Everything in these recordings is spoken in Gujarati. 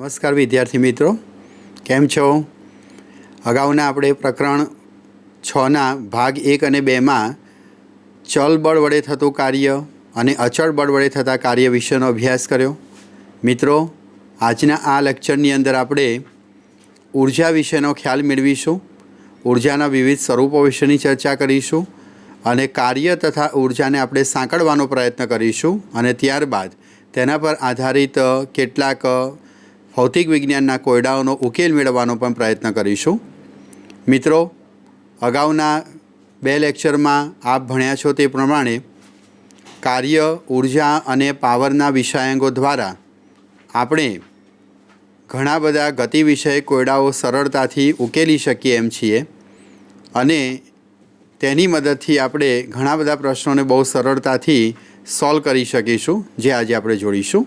નમસ્કાર વિદ્યાર્થી મિત્રો, કેમ છો? અગાઉના આપણે પ્રકરણ 6ના ભાગ 1 અને 2માં ચલ બળ વડે થતું કાર્ય અને અચળ બળ વડે થતા કાર્ય વિશેનો અભ્યાસ કર્યો. મિત્રો, આજના આ લેક્ચરની અંદર આપણે ઉર્જા વિશેનો ખ્યાલ મેળવીશું, ઉર્જાના વિવિધ સ્વરૂપો વિશેની ચર્ચા કરીશું અને કાર્ય તથા ઉર્જાને આપણે સાંકળવાનો પ્રયત્ન કરીશું અને ત્યારબાદ તેના પર આધારિત કેટલાક ભૌતિક વિજ્ઞાનના કોયડાઓનો ઉકેલ મેળવવાનો પણ પ્રયત્ન કરીશું. મિત્રો, અગાઉના 2 લેક્ચરમાં આપ ભણ્યા છો તે પ્રમાણે કાર્ય, ઉર્જા અને પાવરના વિષયાંગો દ્વારા આપણે ઘણા બધા ગતિ વિષયક કોયડાઓ સરળતાથી ઉકેલી શકીએ એમ છીએ અને તેની મદદથી આપણે ઘણા બધા પ્રશ્નોને બહુ સરળતાથી સોલ્વ કરી શકીશું, જે આજે આપણે જોડીશું.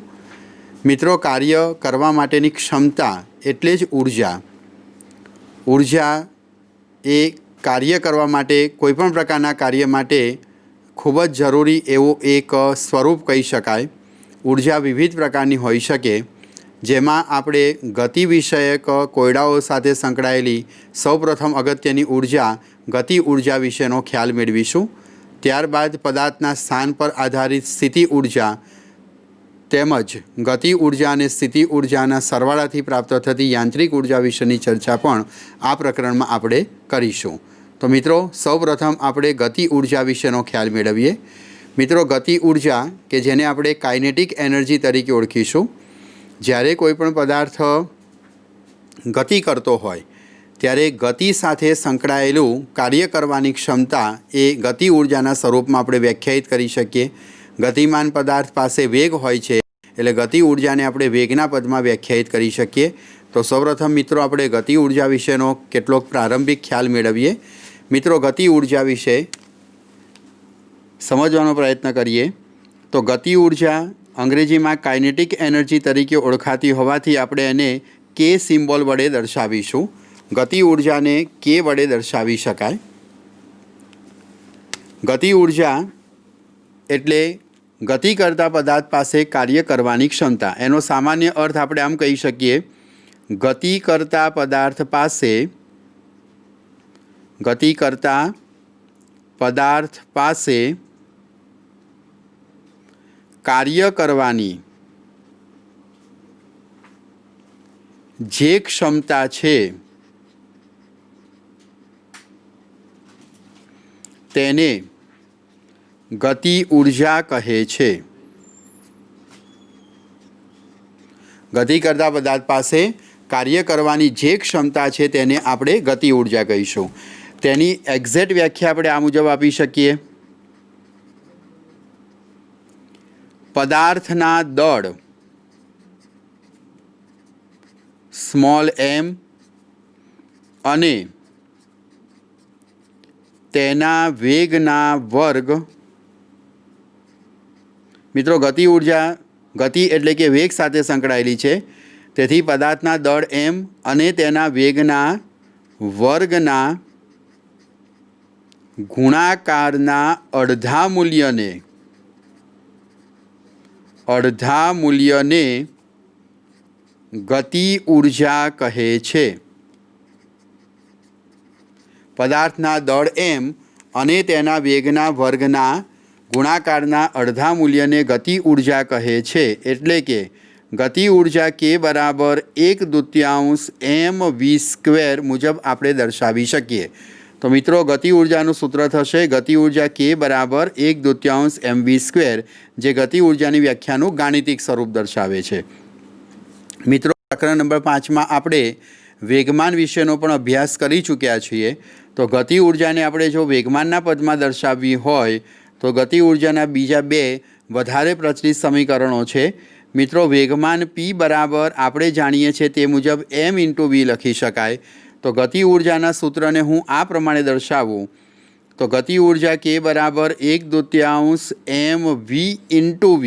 મિત્રો, કાર્ય કરવા માટેની ક્ષમતા એટલે જ ઉર્જા. ઉર્જા એ કાર્ય કરવા માટે, કોઈપણ પ્રકારના કાર્ય માટે ખૂબ જ જરૂરી એવું એક સ્વરૂપ કહી શકાય. ઉર્જા વિવિધ પ્રકારની હોઈ શકે, જેમાં આપણે ગતિ વિષયક કોયડાઓ સાથે સંકળાયેલી સૌપ્રથમ અગત્યની ઉર્જા ગતિ ઉર્જા વિશેનો ખ્યાલ મેળવીશું. ત્યારબાદ પદાર્થના સ્થાન પર આધારિત સ્થિતિ ઉર્જા તેમજ ગતિ ઉર્જા અને સ્થિતિ ઉર્જાના સરવાળાથી પ્રાપ્ત થતી યાંત્રિક ઉર્જા વિશેની ચર્ચા પણ આ પ્રકરણમાં આપણે કરીશું. તો મિત્રો, સૌપ્રથમ આપણે ગતિ ઉર્જા વિશેનો ખ્યાલ મેળવીએ. મિત્રો, ગતિ ઉર્જા કે જેને આપણે કાઇનેટિક એનર્જી તરીકે ઓળખીશું, જ્યારે કોઈ પણ પદાર્થ ગતિ કરતો હોય ત્યારે ગતિ સાથે સંકળાયેલું કાર્ય કરવાની ક્ષમતા એ ગતિ ઉર્જાના સ્વરૂપમાં આપણે વ્યાખ્યાયિત કરી શકીએ. ગતિમાન પદાર્થ પાસે વેગ હોય છે એટલે ગતિ ઉર્જાને આપણે વેગના પદમાં વ્યાખ્યાયિત કરી શકીએ. તો સૌપ્રથમ મિત્રો આપણે ગતિ ઉર્જા વિશેનો કેટલોક પ્રારંભિક ખ્યાલ મેળવીએ. મિત્રો, ગતિ ઉર્જા વિશે સમજવાનો પ્રયત્ન કરીએ તો ગતિ ઉર્જા અંગ્રેજીમાં કાઇનેટિક એનર્જી તરીકે ઓળખાતી હોવાથી આપણે એને કે સિમ્બોલ વડે દર્શાવીશું. ગતિ ઉર્જાને કે વડે દર્શાવી શકાય. ગતિ ઉર્જા એટલે ગતિ કરતા પદાર્થ પાસે કાર્ય કરવાની ક્ષમતા. એનો સામાન્ય અર્થ આપણે આમ કહી શકીએ, ગતિ કરતા પદાર્થ પાસે કાર્ય કરવાની જે ક્ષમતા છે તેને ગતિ ઉર્જા કહે છે. ગતિ કરતા પદાર્થ પાસે કાર્ય કરવાની જે ક્ષમતા છે તેને આપણે ગતિ ઉર્જા કહીશું. તેની એક્ઝેક્ટ વ્યાખ્યા આપણે આ મુજબ આપી શકીએ. પદાર્થના દળ સ્મોલ m અને તેના વેગના વર્ગ. મિત્રો, ગતિ ઉર્જા ગતિ એટલે કે વેગ સાથે સંકળાયેલી છે, તેથી પદાર્થના દળ m અને તેના વેગના વર્ગના ગુણાકારના અડધા મૂલ્યને ગતિ ઉર્જા કહે છે. પદાર્થના દળ m અને તેના વેગના વર્ગના ગુણાકારના અડધા મૂલ્યને ગતિ ઉર્જા કહે છે. એટલે કે ગતિ ઉર્જા k બરાબર 1/2 mv² મુજબ આપણે દર્શાવી શકીએ. તો મિત્રો, ગતિ ઉર્જાનું સૂત્ર થશે ગતિ ઉર્જા k બરાબર 1/2 mv², જે ગતિ ઉર્જાની વ્યાખ્યાનું ગાણિતિક સ્વરૂપ દર્શાવે છે. મિત્રો, પ્રકરણ નંબર 5માં આપણે વેગમાન વિશેનો પણ અભ્યાસ કરી ચૂક્યા છીએ. તો ગતિ ઉર્જાને આપણે જો વેગમાનના પદમાં દર્શાવવી હોય તો ગતિ ઉર્જાના બીજા 2 વધારે પ્રચલિત સમીકરણો છે. મિત્રો, વેગમાન p બરાબર આપણે જાણીએ છીએ તે મુજબ m/v લખી શકાય. તો ગતિ ઉર્જાના સૂત્રને હું આ પ્રમાણે દર્શાવું તો ગતિ ઉર્જા k બરાબર 1/2 mv/v.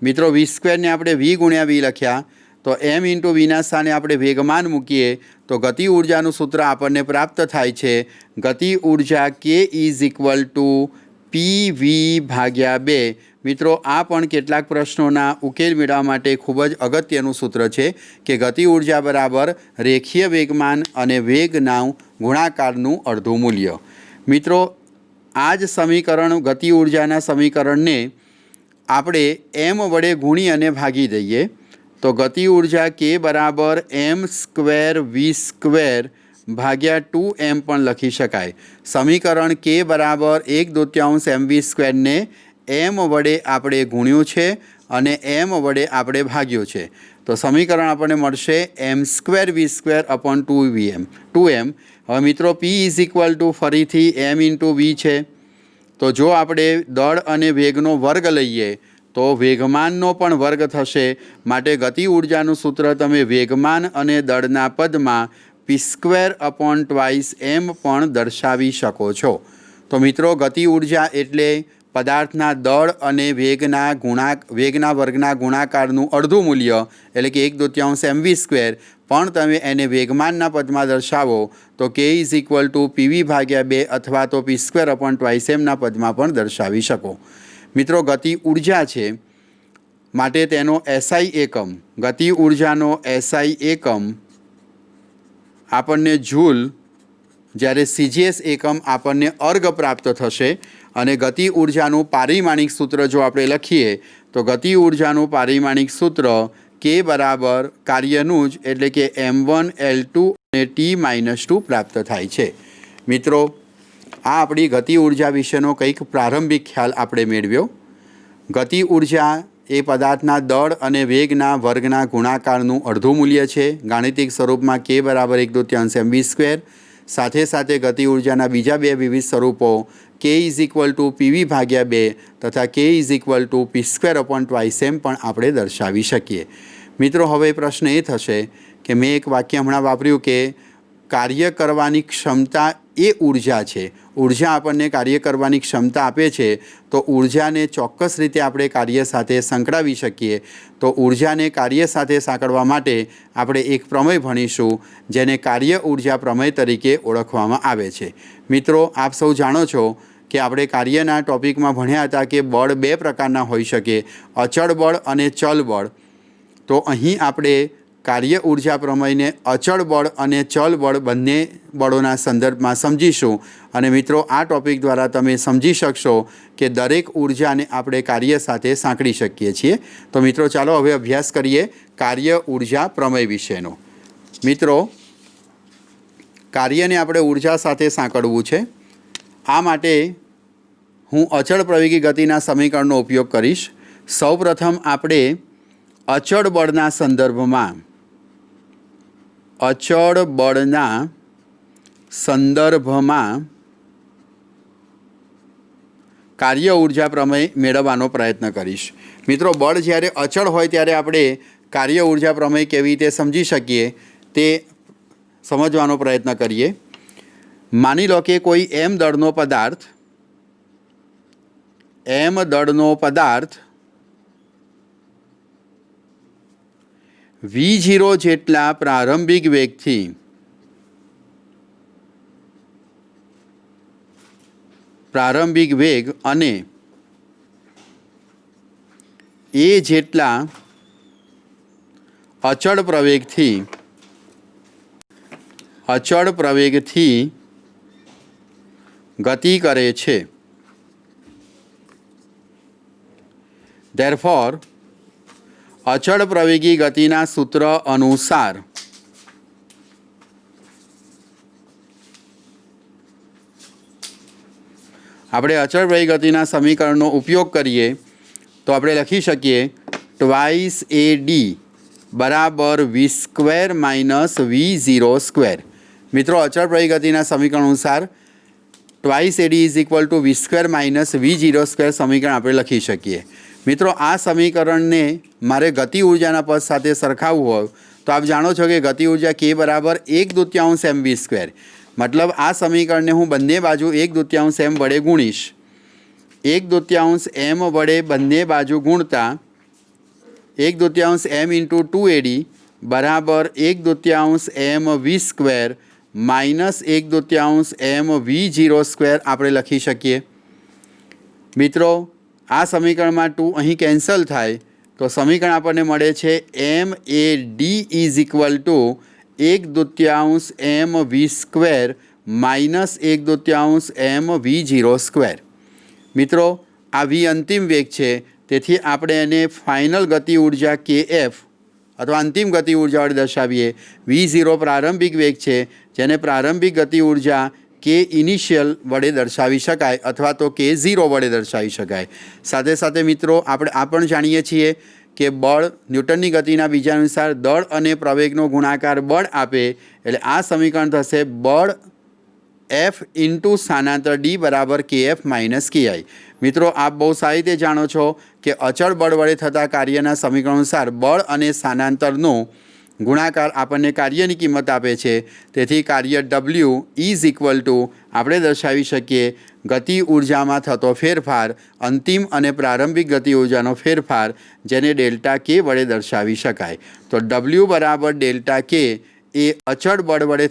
મિત્રો, v² ને આપણે v ગુણ્યા v લખ્યા, તો m/v ના સ્થાને આપણે વેગમાન મૂકીએ તો ગતિ ઉર્જાનું સૂત્ર આપણને પ્રાપ્ત થાય છે. ગતિ ઉર્જા k = p PV/2। મિત્રો આ પણ કેટલાક પ્રશ્નોના ઉકેલ મેળવવા માટે ખૂબ જ અગત્યનું સૂત્ર છે કે ગતિ ઉર્જા બરાબર રેખીય વેગમાન અને વેગના ગુણાકારનું અડધું મૂલ્ય। મિત્રો આ જ સમીકરણ ગતિ ઉર્જાના સમીકરણને આપણે m વડે ગુણી અને ભાગી દઈએ તો ગતિ ઉર્જા k બરાબર m²v² ભાગ્યા 2m પણ લખી શકાય। સમીકરણ k બરાબર 1/2 mv² ને m વડે આપણે ગુણ્યું છે અને m વડે આપણે ભાગ્યું છે તો સમીકરણ આપણને મળશે m²v²/2m। હવે મિત્રો p ફરીથી m × v છે તો જો આપણે દળ અને વેગનો વર્ગ લઈએ તો વેગમાનનો પણ વર્ગ થશે માટે ગતિ ઉર્જાનું સૂત્ર તમે વેગમાન અને દળના પદમાં p²/2m પણ દર્શાવી શકો છો। તો મિત્રો ગતિ ઉર્જા એટલે પદાર્થના દળ અને વેગના વર્ગના ગુણાકારનું અડધું મૂલ્ય એટલે કે 1/2 mv²। પણ તમે એને વેગમાનના પદમાં દર્શાવો તો k PV/2 અથવા તો p²/2mના પદમાં પણ દર્શાવી શકો। મિત્રો ગતિ ઉર્જા છે માટે તેનો SI એકમ ગતિ ઉર્જાનો SI એકમ આપણને જૂલ, જ્યારે CGS એકમ આપણને અર્ગ પ્રાપ્ત થશે। અને ગતિ ઉર્જાનું પારિમાણિક સૂત્ર જો આપણે લખીએ તો ગતિ ઉર્જાનું પારિમાણિક સૂત્ર k બરાબર કાર્યનું જ એટલે કે m1 L2 અને T-2 પ્રાપ્ત થાય છે। મિત્રો આ આપણી ગતિ ઉર્જા વિશેનો કંઈક પ્રારંભિક ખ્યાલ આપણે મેળવ્યો। ગતિ ઉર્જા એ પદાર્થના દળ અને વેગના વર્ગના ગુણાકારનું અડધું મૂલ્ય છે। ગાણિતિક સ્વરૂપમાં k બરાબર 1/2 mv²। સાથે સાથે ગતિ ઉર્જાના બીજા બે વિવિધ સ્વરૂપો k PV/2 તથા k p²/2m પણ આપણે દર્શાવી શકીએ। મિત્રો હવે પ્રશ્ન એ થશે કે મેં એક વાક્ય હમણાં વાપર્યું કે કાર્ય કરવાની ક્ષમતા એ ઉર્જા છે। ઉર્જા આપણને કાર્ય કરવાની ક્ષમતા આપે છે તો ઉર્જાને ચોક્કસ રીતે આપણે કાર્ય સાથે સંકળાવી શકીએ। તો ઉર્જાને કાર્ય સાથે સાંકળવા માટે આપણે એક પ્રમેય ભણીશું જેને કાર્ય ઉર્જા પ્રમેય તરીકે ઓળખવામાં આવે છે। મિત્રો આપ સૌ જાણો છો કે આપણે કાર્યના ટોપિકમાં ભણ્યા હતા કે બળ બે પ્રકારના હોઈ શકે, અચળ બળ અને ચલ બળ। તો અહીં આપણે કાર્ય ઉર્જા પ્રમેયને અચળ બળ અને ચલ બળ બંને બળોના સંદર્ભમાં સમજીશું। અને મિત્રો આ ટોપિક દ્વારા તમે સમજી શકશો કે દરેક ઉર્જાને આપણે કાર્ય સાથે સાંકળી શકીએ છીએ। તો મિત્રો ચાલો હવે અભ્યાસ કરીએ કાર્ય ઉર્જા પ્રમેય વિશેનો। મિત્રો કાર્યને આપણે ઉર્જા સાથે સાંકળવું છે। આ માટે હું અચળ પ્રવેગી ગતિના સમીકરણનો ઉપયોગ કરીશ। સૌપ્રથમ આપણે અચળ બળના સંદર્ભમાં કાર્ય ઉર્જા પ્રમેય મેળવવાનો પ્રયત્ન કરીશ। મિત્રો બળ જ્યારે અચળ હોય ત્યારે આપણે કાર્ય ઉર્જા પ્રમેય કેવી રીતે સમજી શકીએ તે સમજવાનો પ્રયત્ન કરીએ। માની લો કે કોઈ m દળનો પદાર્થ v0 જેટલા પ્રારંભિક વેગ અને a જેટલા અચળ પ્રવેગથી ગતિ કરે છે। Therefore, અચળ પ્રવેગી ગતિના સૂત્ર અનુસાર આપણે અચળ પ્રવેગી ગતિના સમીકરણનો ઉપયોગ કરીએ તો આપણે લખી શકીએ 2AD બરાબર v² - v0²। મિત્રો અચળ પ્રવેગી ગતિના સમીકરણ અનુસાર 2AD = v² - v0² સમીકરણ આપણે લખી શકીએ। મિત્રો આ સમીકરણને મારે ગતિ ઉર્જાના પદ સાથે સરખાવવું હોય તો આપ જાણો છો કે ગતિ ઉર્જા k બરાબર 1/2 mv²। મતલબ આ સમીકરણને હું બંને બાજુ 1/2 m વડે ગુણીશ। 1/2 m વડે બંને બાજુ ગુણતા 1/2 m × 2AD બરાબર 1/2 mv² - 1/2 mv0² આપણે લખી શકીએ। મિત્રો આ સમીકરણમાં 2 અહીં કેન્સલ થાય તો સમીકરણ આપણને મળે છે MAD is equal two 1/2 mv² minus 1/2 mv0 square. મિત્રો આ વી અંતિમ વેગ છે, તેથી આપણે એને ફાઇનલ ગતિ ઉર્જા KF અથવા અંતિમ ગતિ ઉર્જા વડે દર્શાવીએ. V0 પ્રારંભિક વેગ છે, જેને પ્રારંભિક ગતિ ઉર્જા K ઇનિશિયલ વડે દર્શાવી શકાય અથવા તો K0 વડે દર્શાવી શકાય. સાથે સાથે મિત્રો આપણે આ પણ જાણીએ છીએ કે બળ ન્યૂટનની ગતિના બીજા અનુસાર દળ અને પ્રવેગનો ગુણાકાર બળ આપે, એટલે આ સમીકરણ થશે બળ F ઇન્ટુ સ્થાનાંતર D બરાબર KF માઇનસ KI. મિત્રો આપ બહુ સારી રીતે જાણો છો કે અચળ બળ વડે થતા કાર્યના સમીકરણ અનુસાર બળ અને સ્થાનાંતરનો ગુણાકાર આપણને કાર્યની કિંમત આપે છે. તેથી કાર્ય W ઇઝ ઇક્વલ ટુ આપણે દર્શાવી શકીએ ગતિ ઉર્જામાં થતો ફેરફાર, અંતિમ અને પ્રારંભિક ગતિ ઉર્જાનો ફેરફાર, જેને ડેલ્ટા K વડે દર્શાવી શકાય. તો W બરાબર ડેલ્ટા K એ અચળ બળ વડે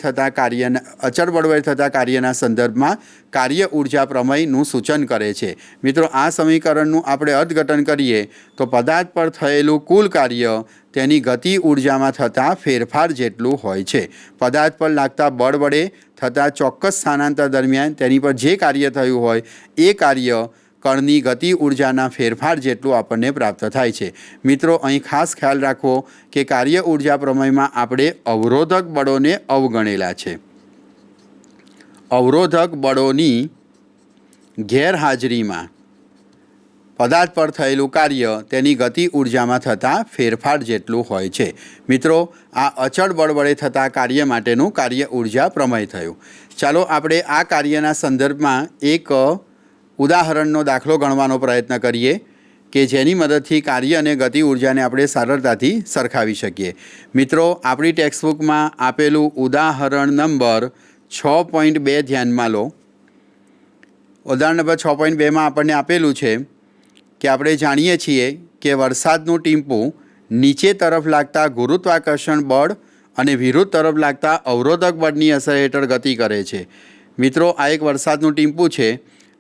થતા કાર્યના સંદર્ભમાં કાર્ય ઉર્જા પ્રમેયનું સૂચન કરે છે. મિત્રો આ સમીકરણનું આપણે અર્થઘટન કરીએ તો પદાર્થ પર થયેલું કુલ કાર્ય તેની ગતિ ઉર્જામાં થતા ફેરફાર જેટલું હોય છે. પદાર્થ પર લાગતા બળ વડે થતા ચોક્કસ સ્થાનાંતર દરમિયાન તેની પર જે કાર્ય થયું હોય એ કાર્ય કણની ગતિ ઉર્જાના ફેરફાર જેટલું આપણને પ્રાપ્ત થાય છે. મિત્રો અહીં ખાસ ખ્યાલ રાખવો કે કાર્ય ઉર્જા પ્રમેયમાં આપણે અવરોધક બળોને અવગણેલા છે. અવરોધક બળોની ગેરહાજરીમાં પદાર્થ પર થયેલું કાર્ય તેની ગતિ ઉર્જામાં થતા ફેરફાર જેટલું હોય છે. મિત્રો આ અચળ બળ વડે થતા કાર્ય માટેનું કાર્ય ઉર્જા પ્રમેય થયું. ચાલો આપણે આ કાર્યના સંદર્ભમાં એક ઉદાહરણનો દાખલો ગણવાનો પ્રયત્ન કરીએ કે જેની મદદથી કાર્ય અને ગતિ ઉર્જાને આપણે સરળતાથી સરખાવી શકીએ. મિત્રો આપણી ટેક્સ્ટબુકમાં આપેલું ઉદાહરણ નંબર 6.2 ધ્યાનમાં લો. ઉદાહરણ નંબર 6.2માં આપણને આપેલું છે કે આપણે જાણીએ છીએ કે વરસાદનું ટીમ્પું નીચે તરફ લાગતા ગુરુત્વાકર્ષણ બળ અને વિરુદ્ધ તરફ લાગતા અવરોધક બળની અસર હેઠળ ગતિ કરે છે. મિત્રો આ એક વરસાદનું ટીમ્પું છે.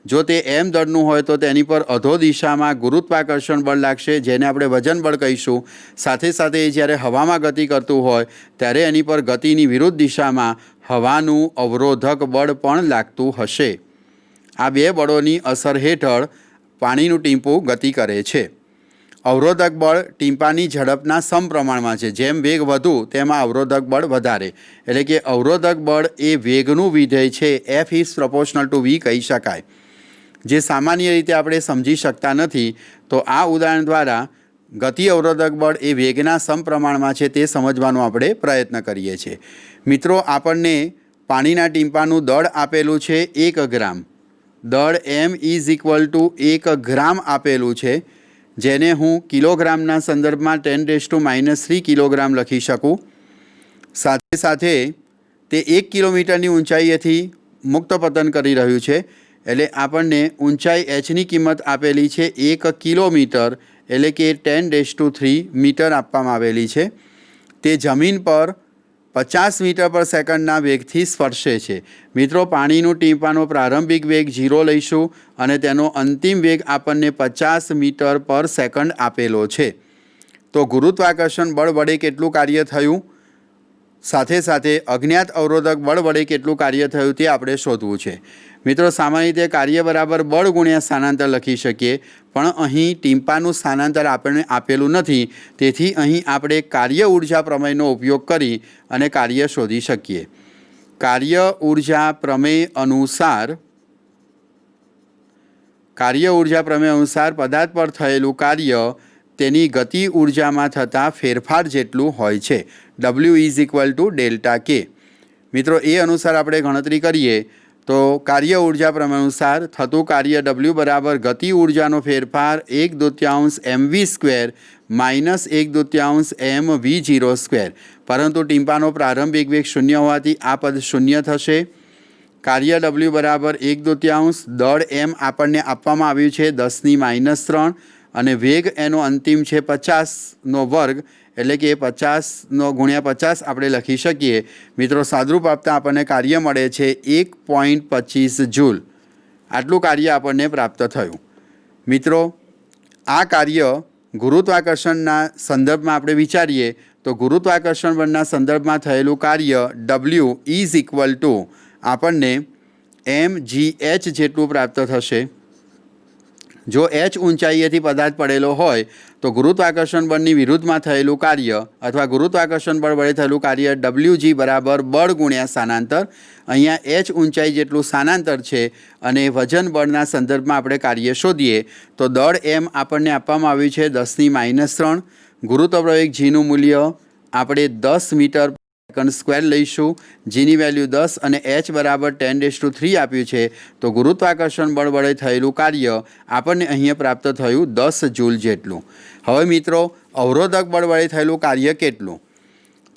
જો તે m દળનું હોય તો તેની પર અધો દિશામાં ગુરુત્વાકર્ષણ બળ લાગશે, જેને આપણે વજન બળ કહીશું. સાથે સાથે એ જ્યારે હવામાં ગતિ કરતું હોય ત્યારે એની પર ગતિની વિરુદ્ધ દિશામાં હવાનું અવરોધક બળ પણ લાગતું હશે. આ બે બળોની અસર હેઠળ પાણીનું ટીમ્પું ગતિ કરે છે. અવરોધક બળ ટીમ્પાની ઝડપના સમપ્રમાણમાં છે. જેમ વેગ વધુ તેમાં અવરોધક બળ વધારે, એટલે કે અવરોધક બળ એ વેગનું વિધેય છે. F is proportional two V કહી શકાય, જે સામાન્ય રીતે આપણે સમજી શકતા નથી. તો આ ઉદાહરણ દ્વારા ગતિ અવરોધક બળ એ વેગના સમપ્રમાણમાં છે તે સમજવાનો આપણે પ્રયત્ન કરીએ છીએ. મિત્રો આપણને પાણીના ટીમ્પાનું દળ આપેલું છે 1 ગ્રામ. દળ M ઇઝ ઇક્વલ ટુ 1 ગ્રામ આપેલું છે, જેને હું કિલોગ્રામના સંદર્ભમાં 10⁻³ કિલોગ્રામ લખી શકું. સાથે સાથે તે 1 કિલોમીટરની ઊંચાઈએથી મુક્ત પતન કરી રહ્યું છે, એટલે આપણને ઊંચાઈ hની કિંમત આપેલી છે 1 કિલોમીટર, એટલે કે 10⁻³ મીટર આપવામાં આવેલી છે. તે જમીન પર 50 મીટર પર સેકન્ડના વેગથી સ્પર્શે છે. મિત્રો પાણીનું ટીમ્પાનો પ્રારંભિક વેગ 0 લઈશું અને તેનો અંતિમ વેગ આપણને 50 મીટર પર સેકન્ડ આપેલો છે. તો ગુરુત્વાકર્ષણ બળ વડે કેટલું કાર્ય થયું, સાથે સાથે અજ્ઞાત અવરોધક બળ વડે કેટલું કાર્ય થયું તે આપણે શોધવું છે. મિત્રો સામાન્ય રીતે કાર્ય બરાબર બળ ગુણ્યા સ્થાનાંતર લખી શકીએ, પણ અહીં ટીમ્પાનું સ્થાનાંતર આપણને આપેલું નથી. તેથી અહીં આપણે કાર્ય ઉર્જા પ્રમેયનો ઉપયોગ કરી અને કાર્ય શોધી શકીએ. કાર્ય ઉર્જા પ્રમેય અનુસાર પદાર્થ પર થયેલું કાર્ય તેની ગતિ ઉર્જામાં થતા ફેરફાર જેટલું હોય છે. W is equal to delta K. મિત્રો એ અનુસાર આપણે ગણતરી કરીએ તો કાર્ય ઉર્જા પ્રમેય અનુસાર થતું કાર્ય W બરાબર ગતિ ઉર્જાનો ફેરફાર 1/2 mv² માઇનસ 1/2 mv0 સ્ક્વેર. પરંતુ ટીમ્પાનો પ્રારંભિક વેગ 0 હોવાથી આ પદ 0 થશે. કાર્ય W બરાબર 1/2, દળ M આપણને આપવામાં આવ્યું છે 10⁻³ અને વેગ એનો અંતિમ છે 50નો વર્ગ, એટલે કે 50 ગુણ્યા 50 આપણે લખી શકીએ. મિત્રો સાદરૂપ આપતા આપણને કાર્ય મળે છે 1.25 જૂલ. આટલું કાર્ય આપણને પ્રાપ્ત થયું. मित्रों आ कार्य गुरुत्वाकर्षणना संदर्भमां आपणे विचारीए तो गुरुत्वाकर्षण बळना संदर्भमां थयेलुं कार्य W इज इक्वल टू आपणने mgh जेटલું प्राप्त थशे। जो h ऊंचाईएथी पदार्थ पड़ेलो होय तो गुरुत्वाकर्षण बळनी विरुद्धमां थयेलुं कार्य अथवा गुरुत्वाकर्षण बळ वडे थयेलुं कार्य Wg बराबर बळ गुण्या स्थानांतर। अहींया h ऊंचाई जेटલું स्थानांतर छे अने वजन बळना संदर्भमां आपणे कार्य शोधीए तो दળ m आपणने आपवामां आव्युं छे 10⁻³ गुरुत्व प्रवेग g નું मूल्य આપણે 10 मीटर सेकंड स्क्वेर लईशुं। जीनी वेल्यू 10 અને h बराबर 10⁻³ आप्युं छे तो गुरुत्वाकर्षण बळ वडे थयेलुं कार्य आपणने अहींया प्राप्त थयुं 10 जूल जेटलुं। हवे मित्रों अवरोधक बळ वडे थयेलुं कार्य केटलुं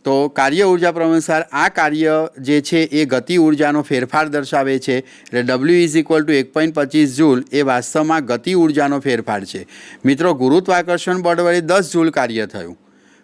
तो कार्य ऊर्जा प्रमाणसर आ कार्य जे छे ए गति ऊर्जानो फेरफार दर्शावे छे એટલે W is equal to 1.25 joule ए वास्तवमां गति ऊर्जानो फेरफार छे। मित्रों गुरुत्वाकर्षण बळ वडे 10 जूल कार्य थयुं।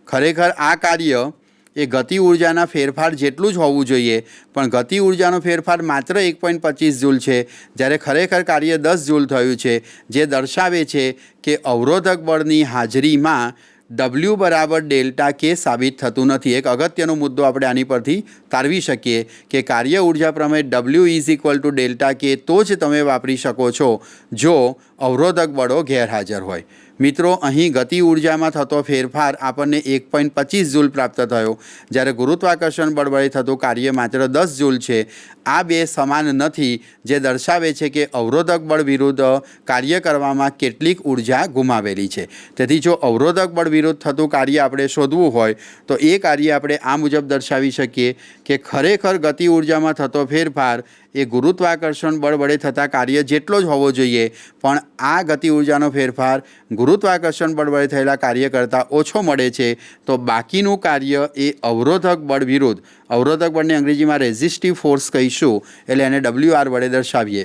खरेखर आ कार्य ए गति ऊर्जाना फेरफार जेटલું જ હોવું જોઈએ પણ ગતિ ऊर्जाનો फेरफार मात्र 1.25 जूल છે જ્યારે ખરેખર કાર્ય 10 जूल થયું છે જે દર્શાવે છે કે અવરોધક બળની હાજરીમાં W बराबर डेल्टा के साबित थतुं नथी। एक अगत्यनो मुद्दो आपणे आनी परथी तारवी शकीए कि कार्य ऊर्जा प्रमेय W is equal to delta K तो ज तमे वापरी शको छो जो अवरोधक बळो गैरहाजर होय। मित्रों अहीं गति ऊर्जा में थतो फेरफार आपने 1.25 जूल प्राप्त थयो ज्यारे गुरुत्वाकर्षण बळ वडे थतुं कार्य मात्र 10 जूल है। आ बे समान नथी जे दर्शावे छे कि अवरोधक बळ विरुद्ध कार्य करवामां केटलीक ऊर्जा गुमावेली छे। तेथी जो अवरोधक बळ विरुद्ध थतुं कार्य आपणे शोधवुं होय तो ए कार्य आपणे आ मुजब दर्शावी शकीए कि खरेखर गति ऊर्जा में थतो फेरफार ए गुरुत्वाकर्षण बळ वडे थता कार्य जेटलो ज होवो जोईए पण आ गति ऊर्जानो फेरफार गुरुत्वाकर्षण बळ वडे थयेला कार्य करता ओछो मळे छे तो बाकीनुं कार्य ए अवरोधक बळ विरुद्ध अवरोधक बळने अंग्रेजीमां रेजिस्टिव फोर्स कहीशुं एटले एने WR वडे दर्शावीए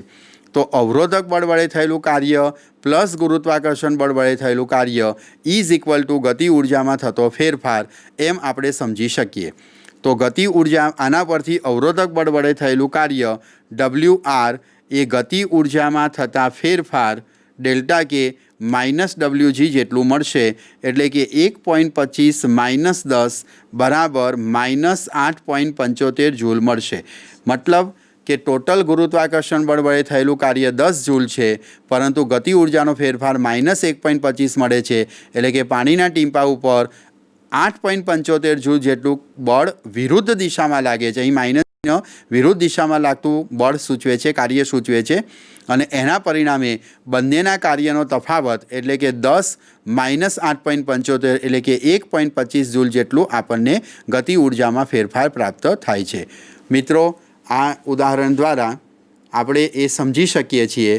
तो अवरोधक बळ वडे थयेलुं कार्य प्लस गुरुत्वाकर्षण बळ वडे थयेलुं कार्य इज इक्वल टू गति ऊर्जामां थतो फेरफार एम आपणे समजी शकीए। तो गति ऊर्जा आना परथी अवरोधक बळ वडे थयेलुं कार्य WR ए गति ऊर्जा में थता फेरफार डेल्टा के -WG जेटलू मळशे एटले कि 1.25 - 10 बराबर -8.75 जूल मळशे। मतलब कि टोटल गुरुत्वाकर्षण बळ वडे थयेलुं कार्य 10 जूल है परंतु गति ऊर्जानो फेरफार -1.25 मळे छे एटले कि पाणीना टींपा उपर 8.75 जूल जेटलू बळ विरुद्ध दिशा में लागे छे। माइनस विरुद्ध दिशा में लागतुं बळ सूचवे छे कार्य सूचवे छे अने एना परिणामे बंनेना कार्यनो तफावत एटले कि 10 - 8.75 एटले कि 1.25 जूल जेटलू आपणने गति ऊर्जा में फेरफार प्राप्त थाय छे। मित्रों आ उदाहरण द्वारा आपणे ए समझी शकीए छीए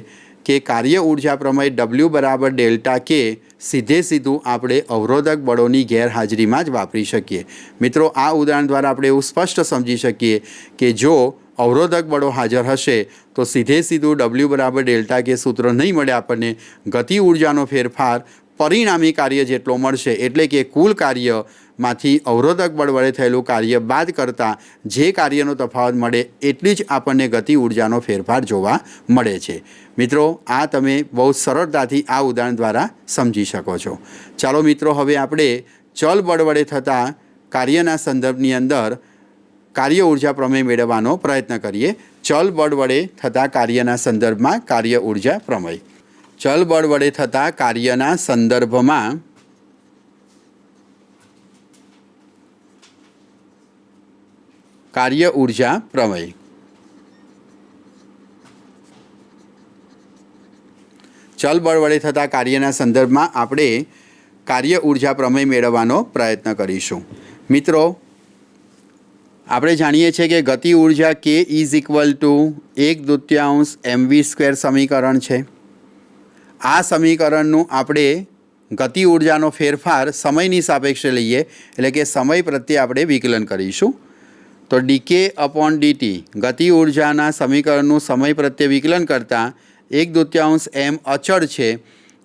कि कार्य ऊर्जा प्रमेय W बराबर डेल्टा के सीधे सीधું આપણે અવરોધક બળોની ગેરહાજરીમાં જ વાપરી શકીએ। મિત્રો આ ઉદાહરણ દ્વારા આપણે એવું સ્પષ્ટ સમજી શકીએ કે જો અવરોધક બળો હાજર હશે તો સીધે સીધું W બરાબર ડેલ્ટા કે સૂત્ર નહીં મળે આપણને ગતિ ઊર્જાનો ફેરફાર પરિણામી કાર્ય જેટલો મળશે એટલે કે કુલ કાર્યમાંથી અવરોધક બળ વડે થયેલું કાર્ય બાદ કરતાં જે કાર્યનો તફાવત મળે એટલી જ આપણને ગતિ ઊર્જાનો ફેરફાર જોવા મળે છે। મિત્રો આ તમે બહુ સરળતાથી આ ઉદાહરણ દ્વારા સમજી શકો છો। ચાલો મિત્રો હવે આપણે ચલ બળ વડે થતા કાર્યના સંદર્ભની અંદર કાર્ય ઊર્જા પ્રમેય મેળવવાનો પ્રયત્ન કરીએ। ચલ બળ વડે થતા કાર્યના સંદર્ભમાં કાર્ય ઊર્જા પ્રમેય। चल बळ वडे थता कार्यना संदर्भमां कार्य ऊर्जा प्रमेय। चल बळ वडे थता कार्यना संदर्भमां आपणे कार्य ऊर्जा प्रमेय मेळवવાનો प्रयत्न करीशुं। मित्रों આપણે જાણીએ છીએ કે ગતિ ઊર્જા K is equal two 1/2 mv² સમીકરણ છે। आ समीकरणનું આપણે ગતિ ઊર્જાનો ફેરફાર સમયની સાપેક્ષે લઈએ એટલે કે સમય પ્રત્યે આપણે વિકલન કરીશું તો dk/dt ગતિ ઊર્જાના સમીકરણનું સમય પ્રત્યે વિકલન કરતાં 1/2 m અચળ છે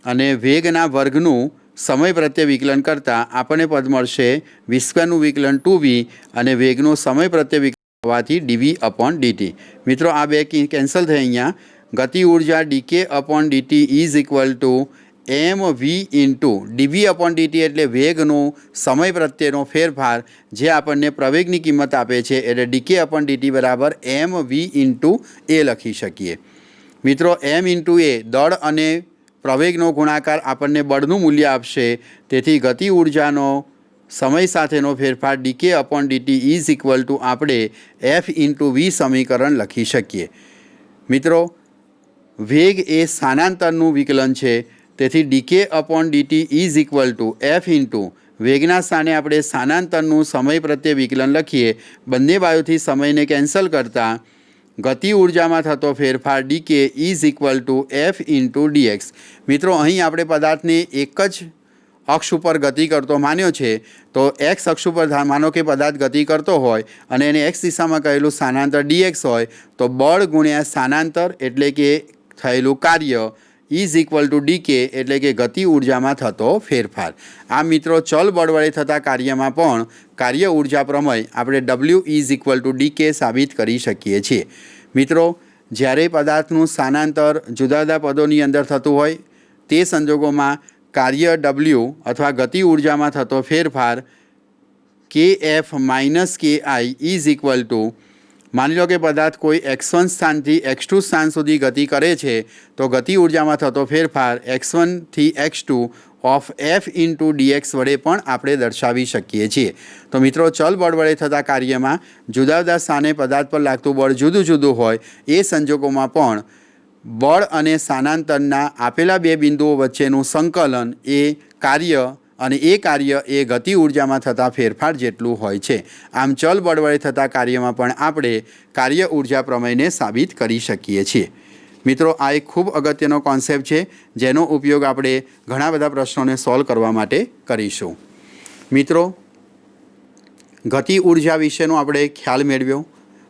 અને વેગના વર્ગનું સમય પ્રત્યે વિકલન કરતાં આપણને પદ મળશે v²નું વિકલન 2v અને વેગનું સમય પ્રત્યે વિકલન હોવાથી dv/dt। મિત્રો આ બે કેન્સલ થઈ અહીંયા ગતિ ઉર્જા d K upon DT is equal to mv into d v upon d t એટલે વેગનો સમય પ્રત્યેનો ફેરફાર જે આપણને પ્રવેગની કિંમત આપે છે, એટલે ડીકે અપોન ડીટી બરાબર mv ઇન્ટુ એ લખી શકીએ. મિત્રો m ઇન્ટુ એ દળ અને પ્રવેગનો ગુણાકાર આપણને બળનું મૂલ્ય આપશે. તેથી ગતિ ઉર્જાનો સમય સાથેનો ફેરફાર d K upon DT is equal to આપણે f ઇન્ટુ વી સમીકરણ લખી શકીએ. મિત્રો વેગ એ સ્થાનાંતરનું વિકલન છે, તેથી d K upon DT is equal to F into વેગના સ્થાને આપણે સ્થાનાંતરનું સમય પ્રત્યે વિકલન લખીએ. બંને બાજુથી સમયને કેન્સલ કરતાં ગતિ ઉર્જામાં થતો ફેરફાર d K is equal to F into d x. મિત્રો અહીં આપણે પદાર્થને એક જ અક્ષ ઉપર ગતિ કરતો માન્યો છે, તો એક્સ અક્ષ ઉપર માનો કે પદાર્થ ગતિ કરતો હોય અને એને એક્સ દિશામાં કહેલું સ્થાનાંતર ડીએક્સ હોય, તો બળ ગુણ્યા સ્થાનાંતર એટલે કે થયેલું કાર્ય ઇઝ ઇક્વલ ટુ ડીકે એટલે કે ગતિ ઉર્જામાં થતો ફેરફાર. આ મિત્રો ચલ બળ વડે થતા કાર્યમાં પણ કાર્ય ઉર્જા પ્રમેય આપણે W is equal to d K સાબિત કરી શકીએ છીએ. મિત્રો જ્યારે પદાર્થનું સ્થાનાંતર જુદા જુદા પદોની અંદર થતું હોય તે સંજોગોમાં કાર્ય ડબલ્યુ અથવા ગતિ ઉર્જામાં થતો ફેરફાર કે એફ માઇનસ કે આઈ ઇઝ ઇક્વલ ટુ, માની લો કે પદાર્થ કોઈ x1 સ્થાનથી x2 સ્થાન સુધી ગતિ કરે છે, તો ગતિ ઉર્જામાં થતો ફેરફાર x1 થી x2 of F into dx વડે પણ આપણે દર્શાવી શકીએ છીએ. તો મિત્રો ચલ બળ વડે થતા કાર્યમાં જુદા જુદા સ્થાને પદાર્થ પર લાગતું બળ જુદું જુદું હોય એ સંજોગોમાં પણ બળ અને સ્થાનાંતરના આપેલા બે બિંદુઓ વચ્ચેનું સંકલન એ કાર્ય અને એ કાર્ય એ ગતિ ઉર્જામાં થતા ફેરફાર જેટલું હોય છે. આમ ચલ બળ વડે થતા કાર્યમાં પણ આપણે કાર્ય ઉર્જા પ્રમેયને સાબિત કરી શકીએ છીએ. મિત્રો આ એક ખૂબ અગત્યનો કોન્સેપ્ટ છે, જેનો ઉપયોગ આપણે ઘણા બધા પ્રશ્નોને સોલ્વ કરવા માટે કરીશું. મિત્રો ગતિ ઉર્જા વિશેનો આપણે ખ્યાલ મેળવ્યો.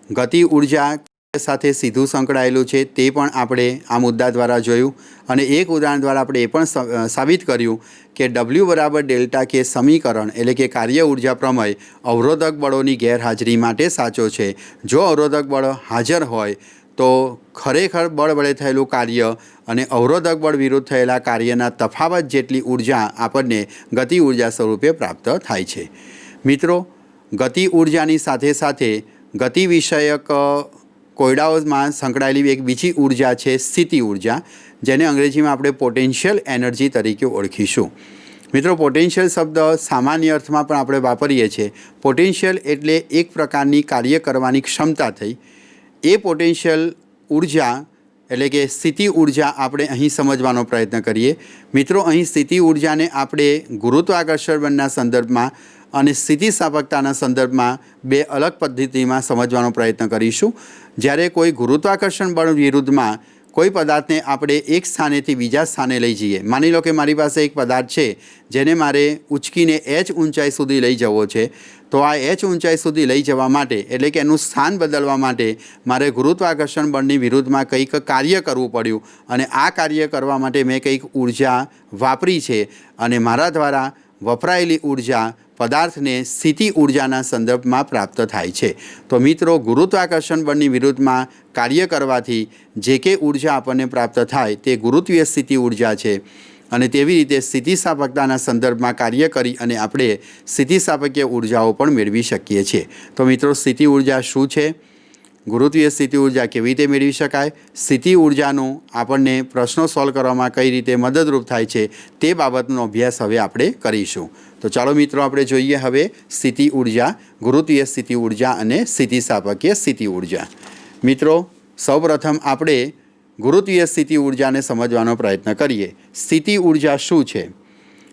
ગતિ ઉર્જા સાથે સીધું સંકળાયેલું છે તે પણ આપણે આ મુદ્દા દ્વારા જોયું, અને એક ઉદાહરણ દ્વારા આપણે એ પણ સાબિત કર્યું કે ડબલ્યુ બરાબર ડેલ્ટા કે સમીકરણ એટલે કે કાર્ય ઉર્જા પ્રમેય અવરોધક બળોની ગેરહાજરી માટે સાચો છે. જો અવરોધક બળ હાજર હોય તો ખરેખર બળ વડે થયેલું કાર્ય અને અવરોધક બળ વિરુદ્ધ થયેલા કાર્યના તફાવત જેટલી ઉર્જા આપણને ગતિ ઉર્જા સ્વરૂપે પ્રાપ્ત થાય છે. મિત્રો ગતિ ઉર્જાની સાથે સાથે ગતિ વિષયક કોયડાઓમાં સંકળાયેલી એક બીજી ઉર્જા છે સ્થિતિ ઉર્જા, જેને અંગ્રેજીમાં આપણે પોટેન્શિયલ એનર્જી તરીકે ઓળખીશું. મિત્રો પોટેન્શિયલ શબ્દ સામાન્ય અર્થમાં પણ આપણે વાપરીએ છીએ. પોટેન્શિયલ એટલે એક પ્રકારની કાર્ય કરવાની ક્ષમતા થઈ. એ પોટેન્શિયલ ઉર્જા એટલે કે સ્થિતિ ઉર્જા આપણે અહીં સમજવાનો પ્રયત્ન કરીએ. મિત્રો અહીં સ્થિતિ ઉર્જાને આપણે ગુરુત્વાકર્ષણ બળના સંદર્ભમાં અને સ્થિતિસ્થાપકતાના સંદર્ભમાં બે અલગ પદ્ધતિમાં સમજવાનો પ્રયત્ન કરીશું. જ્યારે કોઈ ગુરુત્વાકર્ષણ બળ વિરુદ્ધમાં કોઈ પદાર્થને આપણે એક સ્થાનેથી બીજા સ્થાને લઈ જઈએ, માની લો કે મારી પાસે એક પદાર્થ છે જેને મારે ઉચકીને h ઊંચાઈ સુધી લઈ જવો છે, તો આ h ઊંચાઈ સુધી લઈ જવા માટે એટલે કે એનું સ્થાન બદલવા માટે મારે ગુરુત્વાકર્ષણ બળની વિરુદ્ધમાં કંઈક કાર્ય કરવું પડ્યું, અને આ કાર્ય કરવા માટે મેં કંઈક ઉર્જા વાપરી છે, અને મારા દ્વારા વપરાયેલી ઉર્જા પદાર્થને સ્થિતિ ઉર્જાના સંદર્ભમાં પ્રાપ્ત થાય છે. તો મિત્રો ગુરુત્વાકર્ષણ બળની વિરુદ્ધમાં કાર્ય કરવાથી જે કે ઉર્જા આપણને પ્રાપ્ત થાય તે ગુરુત્વીય સ્થિતિ ઉર્જા છે, અને તેવી રીતે સ્થિતિસ્થાપકતાના સંદર્ભમાં કાર્ય કરી અને આપણે સ્થિતિસ્થાપકીય ઉર્જાઓ પણ મેળવી શકીએ છીએ. તો મિત્રો સ્થિતિ ઉર્જા શું છે, ગુરુત્વીય સ્થિતિ ઉર્જા કેવી રીતે મેળવી શકાય, સ્થિતિ ઉર્જાનું આપણને પ્રશ્નો સોલ્વ કરવામાં કઈ રીતે મદદરૂપ થાય છે તે બાબતનો અભ્યાસ હવે આપણે કરીશું. તો ચાલો મિત્રો આપણે જોઈએ હવે સ્થિતિ ઉર્જા, ગુરુત્વીય સ્થિતિ ઉર્જા અને સ્થિતિસ્થાપકીય સ્થિતિ ઉર્જા. મિત્રો સૌપ્રથમ આપણે ગુરુત્વીય સ્થિતિ ઉર્જાને સમજવાનો પ્રયત્ન કરીએ. સ્થિતિ ઉર્જા શું છે?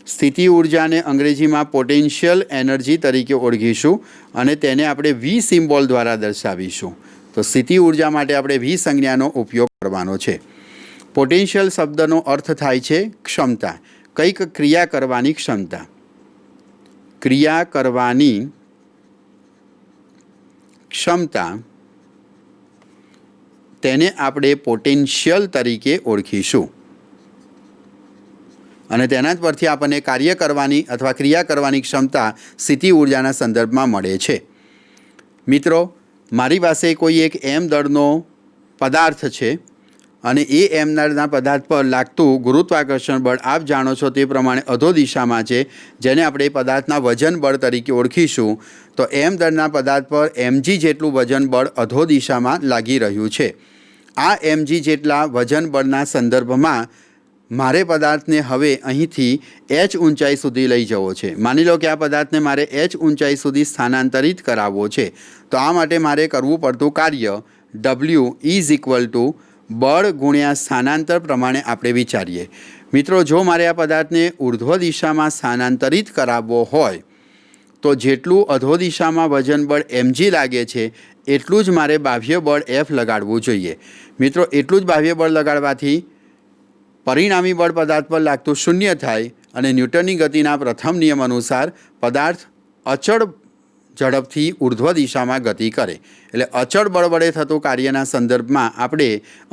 સ્થિતિ ઉર્જાને અંગ્રેજીમાં પોટેન્શિયલ એનર્જી તરીકે ઓળખીશું અને તેને આપણે વી સિમ્બોલ દ્વારા દર્શાવીશું. તો સ્થિતિ ઉર્જા માટે આપણે વી સંજ્ઞાનો ઉપયોગ કરવાનો છે. પોટેન્શિયલ શબ્દનો અર્થ થાય છે ક્ષમતા, કંઈક ક્રિયા કરવાની ક્ષમતા. ક્રિયા કરવાની ક્ષમતા, તેને આપણે પોટેન્શિયલ તરીકે ઓળખીશું, અને તેના જ પરથી આપણને કાર્ય કરવાની અથવા ક્રિયા કરવાની ક્ષમતા સ્થિતિ ઉર્જાના સંદર્ભમાં મળે છે. મિત્રો મારી પાસે કોઈ એક m દળનો પદાર્થ છે અને એ એમ દળના પદાર્થ પર લાગતું ગુરુત્વાકર્ષણ બળ આપ જાણો છો તે પ્રમાણે અધો દિશામાં છે, જેને આપણે પદાર્થના વજન બળ તરીકે ઓળખીશું. તો એમ દળના પદાર્થ પર mg જેટલું વજન બળ અધો દિશામાં લાગી રહ્યું છે. આ mg જેટલા વજન બળના સંદર્ભમાં મારે પદાર્થને હવે અહીંથી h ઊંચાઈ સુધી લઈ જવો છે. માની લો કે આ પદાર્થને મારે h ઊંચાઈ સુધી સ્થાનાંતરિત કરાવવો છે. તો આ માટે મારે કરવું પડતું કાર્ય W ઇઝ ઇક્વલ ટુ બળ ગુણ્યા સ્થાનાંતર પ્રમાણે આપણે વિચારીએ. મિત્રો, જો મારે આ પદાર્થને ઉર્ધ્વ દિશામાં સ્થાનાંતરિત કરાવવો હોય તો જેટલું અધો દિશામાં વજન બળ mg લાગે છે એટલું જ મારે બાહ્ય બળ F લગાડવું જોઈએ. મિત્રો, એટલું જ બાહ્ય બળ લગાડવાથી પરિણામી બળ પદાર્થ પર લાગતું શૂન્ય થાય અને ન્યૂટનની ગતિના પ્રથમ નિયમ અનુસાર પદાર્થ અચળ ઝડપથી ઉર્ધ્વ દિશામાં ગતિ કરે. એટલે અચળ બળ વડે થતું કાર્યના સંદર્ભમાં આપણે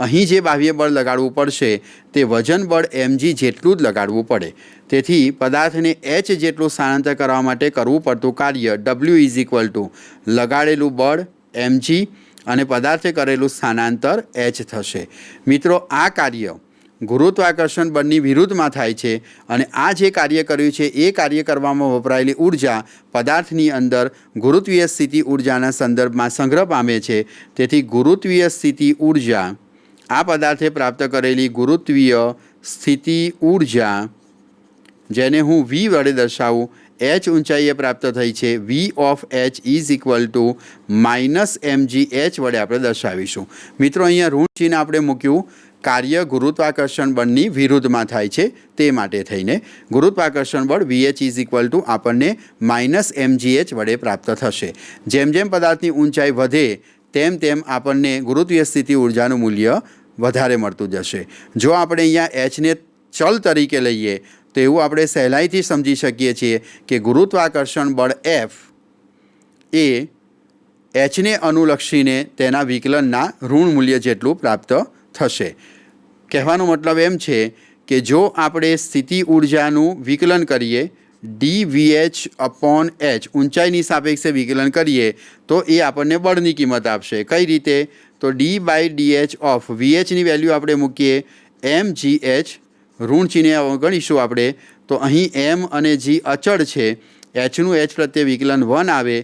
અહીં જે બાહ્ય બળ લગાડવું પડશે તે વજન બળ mg જેટલું જ લગાડવું પડે. તેથી પદાર્થને h જેટલું સ્થાનાંતર કરવા માટે કરવું પડતું કાર્ય W ઇઝ ઇક્વલ ટુ લગાડેલું બળ mg અને પદાર્થે કરેલું સ્થાનાંતર h થશે. મિત્રો, આ કાર્ય ગુરુત્વાકર્ષણ બળની વિરુદ્ધમાં થાય છે અને આ જે કાર્ય કર્યું છે એ કાર્ય કરવામાં વપરાયેલી ઉર્જા પદાર્થની અંદર ગુરુત્વીય સ્થિતિ ઉર્જાના સંદર્ભમાં સંગ્રહ પામે છે. તેથી ગુરુત્વીય સ્થિતિ ઉર્જા, આ પદાર્થે પ્રાપ્ત કરેલી ગુરુત્વીય સ્થિતિ ઉર્જા, જેને હું V વડે દર્શાવું, h ઊંચાઈએ પ્રાપ્ત થઈ છે. V of h is equal two -mgh વડે આપણે દર્શાવીશું. મિત્રો, અહીંયા ઋણ ચિહ્ન આપણે મૂક્યું કાર્ય ગુરુત્વાકર્ષણ બળની વિરુદ્ધમાં થાય છે તે માટે થઈને. ગુરુત્વાકર્ષણ બળ VH ઇઝ ઇક્વલ ટુ આપણને -mgh વડે પ્રાપ્ત થશે. જેમ જેમ પદાર્થની ઊંચાઈ વધે તેમ તેમ આપણને ગુરુત્વીય સ્થિતિ ઉર્જાનું મૂલ્ય વધારે મળતું જશે. જો આપણે અહીંયા hને ચલ તરીકે લઈએ તો એવું આપણે સહેલાઈથી સમજી શકીએ છીએ કે ગુરુત્વાકર્ષણ બળ F એ hને અનુલક્ષીને તેના વિકલનના ઋણ મૂલ્ય જેટલું પ્રાપ્ત થશે. કહેવાનો મતલબ એમ છે કે જો આપણે સ્થિતિ ઉર્જાનું વિકલન કરીએ dVH અપોન h, ઊંચાઈની સાપેક્ષે વિકલન કરીએ તો એ આપણને બળની કિંમત આપશે. કઈ રીતે? તો d/dh ઓફ VHની વેલ્યુ આપણે મૂકીએ mgh, ઋણ ચિહ્ન ગણીશું આપણે તો અહીં m અને g અચળ છે. hનું h પ્રત્યે વિકલન 1 આવે,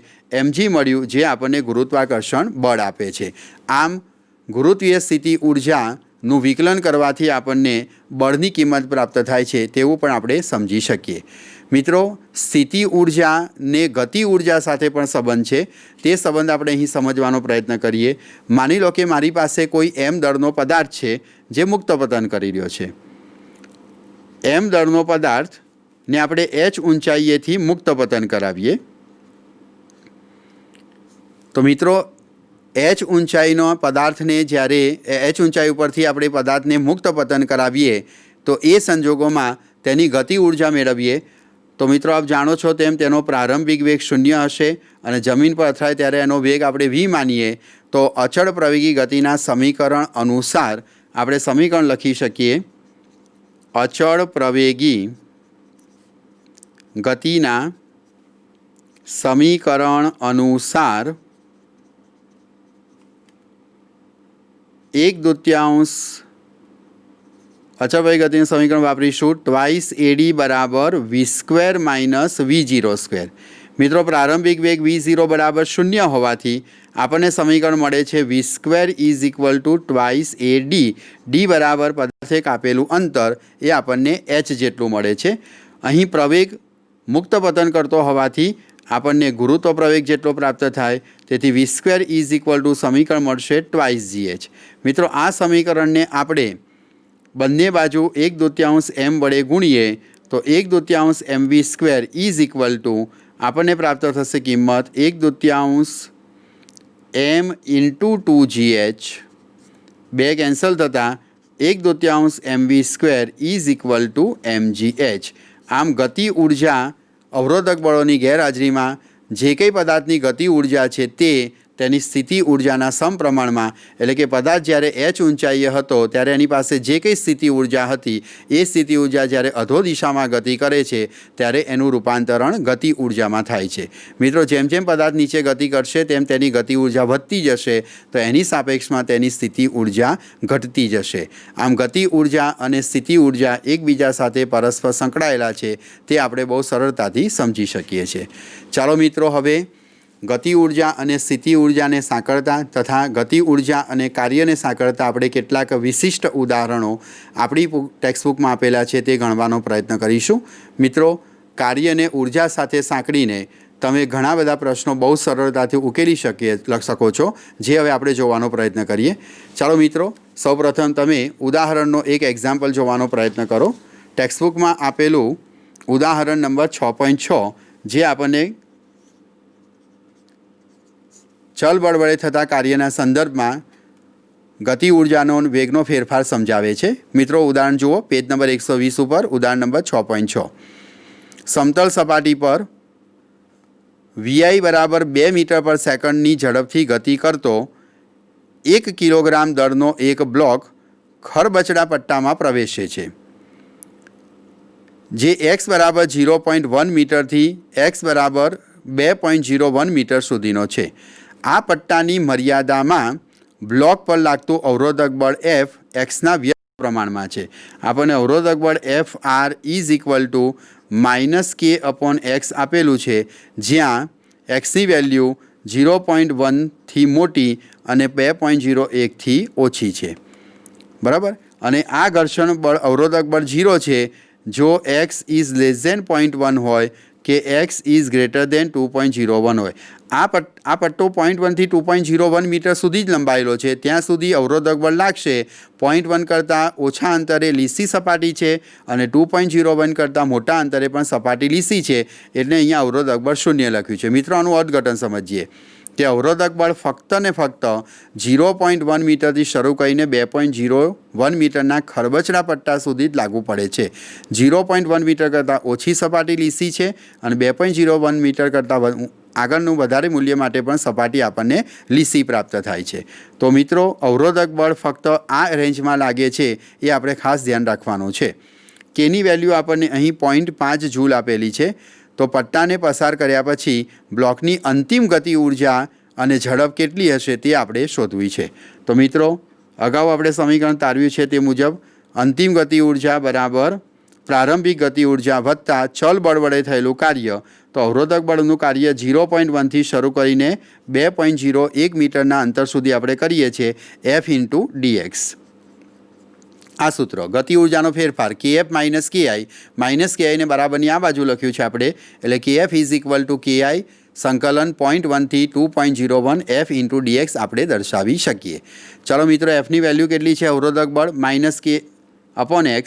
mg મળ્યું જે આપણને ગુરુત્વાકર્ષણ બળ આપે છે. આમ ગુરુત્વીય સ્થિતિ ઉર્જાનું વિકલન કરવાથી આપણને બળની કિંમત પ્રાપ્ત થાય છે તેવું પણ આપણે સમજી શકીએ. મિત્રો, સ્થિતિ ઉર્જાને ગતિ ઉર્જા સાથે પણ સંબંધ છે. તે સંબંધ આપણે અહીં સમજવાનો પ્રયત્ન કરીએ. માની લો કે મારી પાસે કોઈ m દળનો પદાર્થ છે જે મુક્ત પતન કરી રહ્યો છે. m દળનો પદાર્થને આપણે h ઊંચાઈએથી મુક્ત પતન કરાવીએ તો મિત્રો, h ઊંચાઈનો પદાર્થને જ્યારે h ઊંચાઈ ઉપરથી આપણે પદાર્થને મુક્ત પતન કરાવીએ તો એ સંજોગોમાં તેની ગતિ ઉર્જા મેળવીએ તો મિત્રો, આપ જાણો છો તેમ તેનો પ્રારંભિક વેગ 0 હશે અને જમીન પર અથડાય ત્યારે એનો વેગ આપણે v માનીએ તો અચળ પ્રવેગી ગતિના સમીકરણ અનુસાર આપણે સમીકરણ લખી શકીએ. અચળ પ્રવેગી ગતિના સમીકરણ અનુસાર 1/2 અચળ પ્રવેગી ગતિનું સમીકરણ વાપરીશું. ટ્વાઇસ AD બરાબર v² - v02. મિત્રો, પ્રારંભિક વેગ v0 બરાબર 0 હોવાથી આપણને સમીકરણ મળે છે v² is equal two twice AD. d બરાબર પદાર્થે કાપેલું અંતર એ આપણને h જેટલું મળે છે. અહીં પ્રવેગ મુક્ત પતન કરતો હોવાથી આપણને ગુરુત્વ પ્રવેગ જેટલો પ્રાપ્ત થાય. તેથી v² ઇઝ ઇક્વલ ટુ સમીકરણ મળશે ટ્વાઇસ gh. મિત્રો, આ સમીકરણને આપણે બંને બાજુ 1/2 m વડે ગુણીએ તો 1/2 mv² ઇઝ ઇક્વલ ટુ આપણને પ્રાપ્ત થશે કિંમત 1/2 m ઇન્ટુ 2gh. બે કેન્સલ થતાં 1/2 mv² is equal two mgh. આમ ગતિ ઉર્જા અવરોધક બળોની ગેરહાજરીમાં જે કંઈ પદાર્થની ગતિ ઉર્જા છે તે તેની સ્થિતિ ઉર્જાના સમપ્રમાણમાં, એટલે કે પદાર્થ જ્યારે h ઊંચાઈએ હતો ત્યારે એની પાસે જે કંઈ સ્થિતિ ઉર્જા હતી એ સ્થિતિ ઉર્જા જ્યારે અધો દિશામાં ગતિ કરે છે ત્યારે એનું રૂપાંતરણ ગતિ ઉર્જામાં થાય છે. મિત્રો, જેમ જેમ પદાર્થ નીચે ગતિ કરશે તેમ તેની ગતિ ઉર્જા વધતી જશે, તો એની સાપેક્ષમાં તેની સ્થિતિ ઉર્જા ઘટતી જશે. આમ ગતિ ઉર્જા અને સ્થિતિ ઉર્જા એકબીજા સાથે પરસ્પર સંકળાયેલા છે, તે આપણે બહુ સરળતાથી સમજી શકીએ છીએ. ચાલો મિત્રો, હવે ગતિ ઉર્જા અને સ્થિતિ ઉર્જાને સાંકળતા તથા ગતિ ઉર્જા અને કાર્યને સાંકળતા આપણે કેટલાક વિશિષ્ટ ઉદાહરણો આપણી ટેક્સ્ટબુકમાં આપેલા છે તે ગણવાનો પ્રયત્ન કરીશું. મિત્રો, કાર્યને ઉર્જા સાથે સાંકળીને તમે ઘણા બધા પ્રશ્નો બહુ સરળતાથી ઉકેલી શકો છો, જે હવે આપણે જોવાનો પ્રયત્ન કરીએ. ચાલો મિત્રો, સૌપ્રથમ તમે ઉદાહરણનો એક એક્ઝામ્પલ જોવાનો પ્રયત્ન કરો. ટેક્સ્ટબુકમાં આપેલું ઉદાહરણ નંબર 6.6 જે આપણને ચલ બળ વડે થતા કાર્યના સંદર્ભમાં ગતિ ઉર્જાનો વેગનો ફેરફાર સમજાવે છે. મિત્રો, ઉદાહરણ જુઓ, પેજ નંબર 120 ઉપર ઉદાહરણ નંબર 6.6. સમતલ સપાટી પર વીઆઈ બરાબર 2 મીટર પર સેકન્ડની ઝડપથી ગતિ કરતો 1 કિલોગ્રામ દળનો એક બ્લોક ખરબચડા પટ્ટામાં પ્રવેશે છે, જે x બરાબર 0.1 મીટરથી x બરાબર 2.01 મીટર સુધીનો છે. આ પટ્ટાની મર્યાદામાં બ્લોક પર લાગતું અવરોધક બળ F એક્સના વ્યસ્ત પ્રમાણમાં છે. આપણને અવરોધક બળ F R is equal two -k/x આપેલું છે, જ્યાં એક્સની વેલ્યુ 0.1થી મોટી અને 2.01થી ઓછી છે. બરાબર. અને આ ઘર્ષણ બળ અવરોધક બળ 0 છે જો x ઇઝ લેસ ધેન 0.1 હોય કે x ઇઝ ગ્રેટર દેન 2.01 હોય. આ પટ્ટો 0.1 થી 2.01 મીટર સુધી જ લંબાયેલો છે. ત્યાં સુધી અવરોધક બળ લાગશે. 0.1 કરતાં ઓછા અંતરે લીસી સપાટી છે અને 2.01 કરતાં મોટા અંતરે પણ સપાટી લીસી છે, એટલે અહીંયા અવરોધક બળ 0 લખ્યું છે. મિત્રો, આનું અર્થઘટન સમજીએ કે અવરોધક બળ ફક્ત ને ફક્ત 0.1 મીટરથી શરૂ કરીને 2.01 મીટરના ખરબચડા પટ્ટા સુધી જ લાગુ પડે છે. 0.1 મીટર કરતાં ઓછી સપાટી લીસી છે અને 2.01 મીટર કરતાં આગળનું વધારે મૂલ્ય માટે પણ સપાટી આપણને લીસી પ્રાપ્ત થાય છે. તો મિત્રો, અવરોધક બળ ફક્ત આ રેન્જમાં લાગે છે, એ આપણે ખાસ ધ્યાન રાખવાનું છે. કેની વેલ્યુ આપણને અહીં 0.5 જૂલ આપેલી છે. તો પટ્ટાને પસાર કર્યા પછી બ્લોકની અંતિમ ગતિ ઉર્જા અને ઝડપ કેટલી હશે તે આપણે શોધવી છે. તો મિત્રો, અગાઉ આપણે સમીકરણ તારવ્યું છે તે મુજબ અંતિમ ગતિ ઉર્જા બરાબર પ્રારંભિક ગતિ ઉર્જા વત્તા ચલ બળ વડે થયેલું કાર્ય. તો અવરોધક બળનું કાર્ય 0.1થી શરૂ કરીને 2.01 મીટરના અંતર સુધી આપણે કરીએ છીએ, F ઇન્ટુ dx. આ સૂત્ર ગતિ ઉર્જાનો ફેરફાર kf માઇનસ ki ને બરાબરની આ બાજુ લખ્યું છે આપણે, એટલે kf is equal two ki સંકલન 0.1 થી 2.01 F ઇન્ટુ dx આપણે દર્શાવી શકીએ. ચાલો મિત્રો, એફની વેલ્યુ કેટલી છે? અવરોધક બળ -k/x.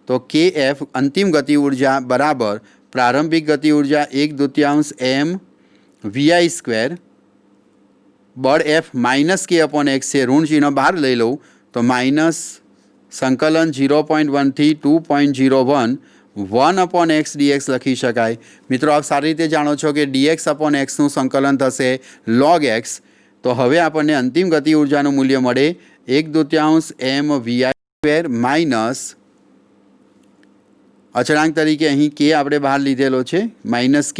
તો kf અંતિમ ગતિ ઉર્જા બરાબર પ્રારંભિક ગતિ ઉર્જા 1/2 m vi². બળ F -k/x છે, ઋણ ચિહ્ન બહાર લઈ લઉં તો માઇનસ સંકલન 0.1 થી 2.01 1/x dx લખી શકાય. મિત્રો, આપ સારી રીતે જાણો છો કે dx/xનું સંકલન થશે log x. તો હવે આપણને અંતિમ ગતિ ઉર્જાનું મૂલ્ય મળે 1/2 m vi² માઇનસ અચળાંક તરીકે અહીં k આપણે બહાર લીધેલો છે, -k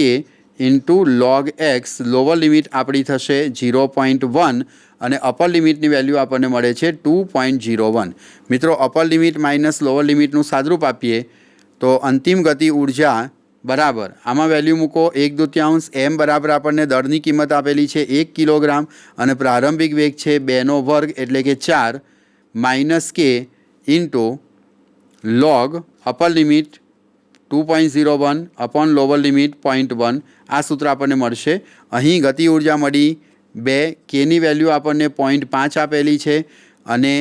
into log x. Lower limit આપણી થશે 0.1 અને અપર લિમિટની વેલ્યુ આપણને મળે છે 2.01. મિત્રો, અપર લિમિટ માઇનસ લોવર લિમિટનું સાદરૂપ આપીએ તો અંતિમ ગતિ ઉર્જા બરાબર આમાં વેલ્યુ મૂકો 1/2 m બરાબર આપણને દળની કિંમત આપેલી છે 1 કિલોગ્રામ અને પ્રારંભિક વેગ છે 2² એટલે કે 4 -k into log upper limit 2.01 upon lower limit 0.1. આ સૂત્ર આપણને મળશે. અહીં ગતિ ઉર્જા મળી 2, કેની વેલ્યુ આપણને 0.5 આપેલી છે અને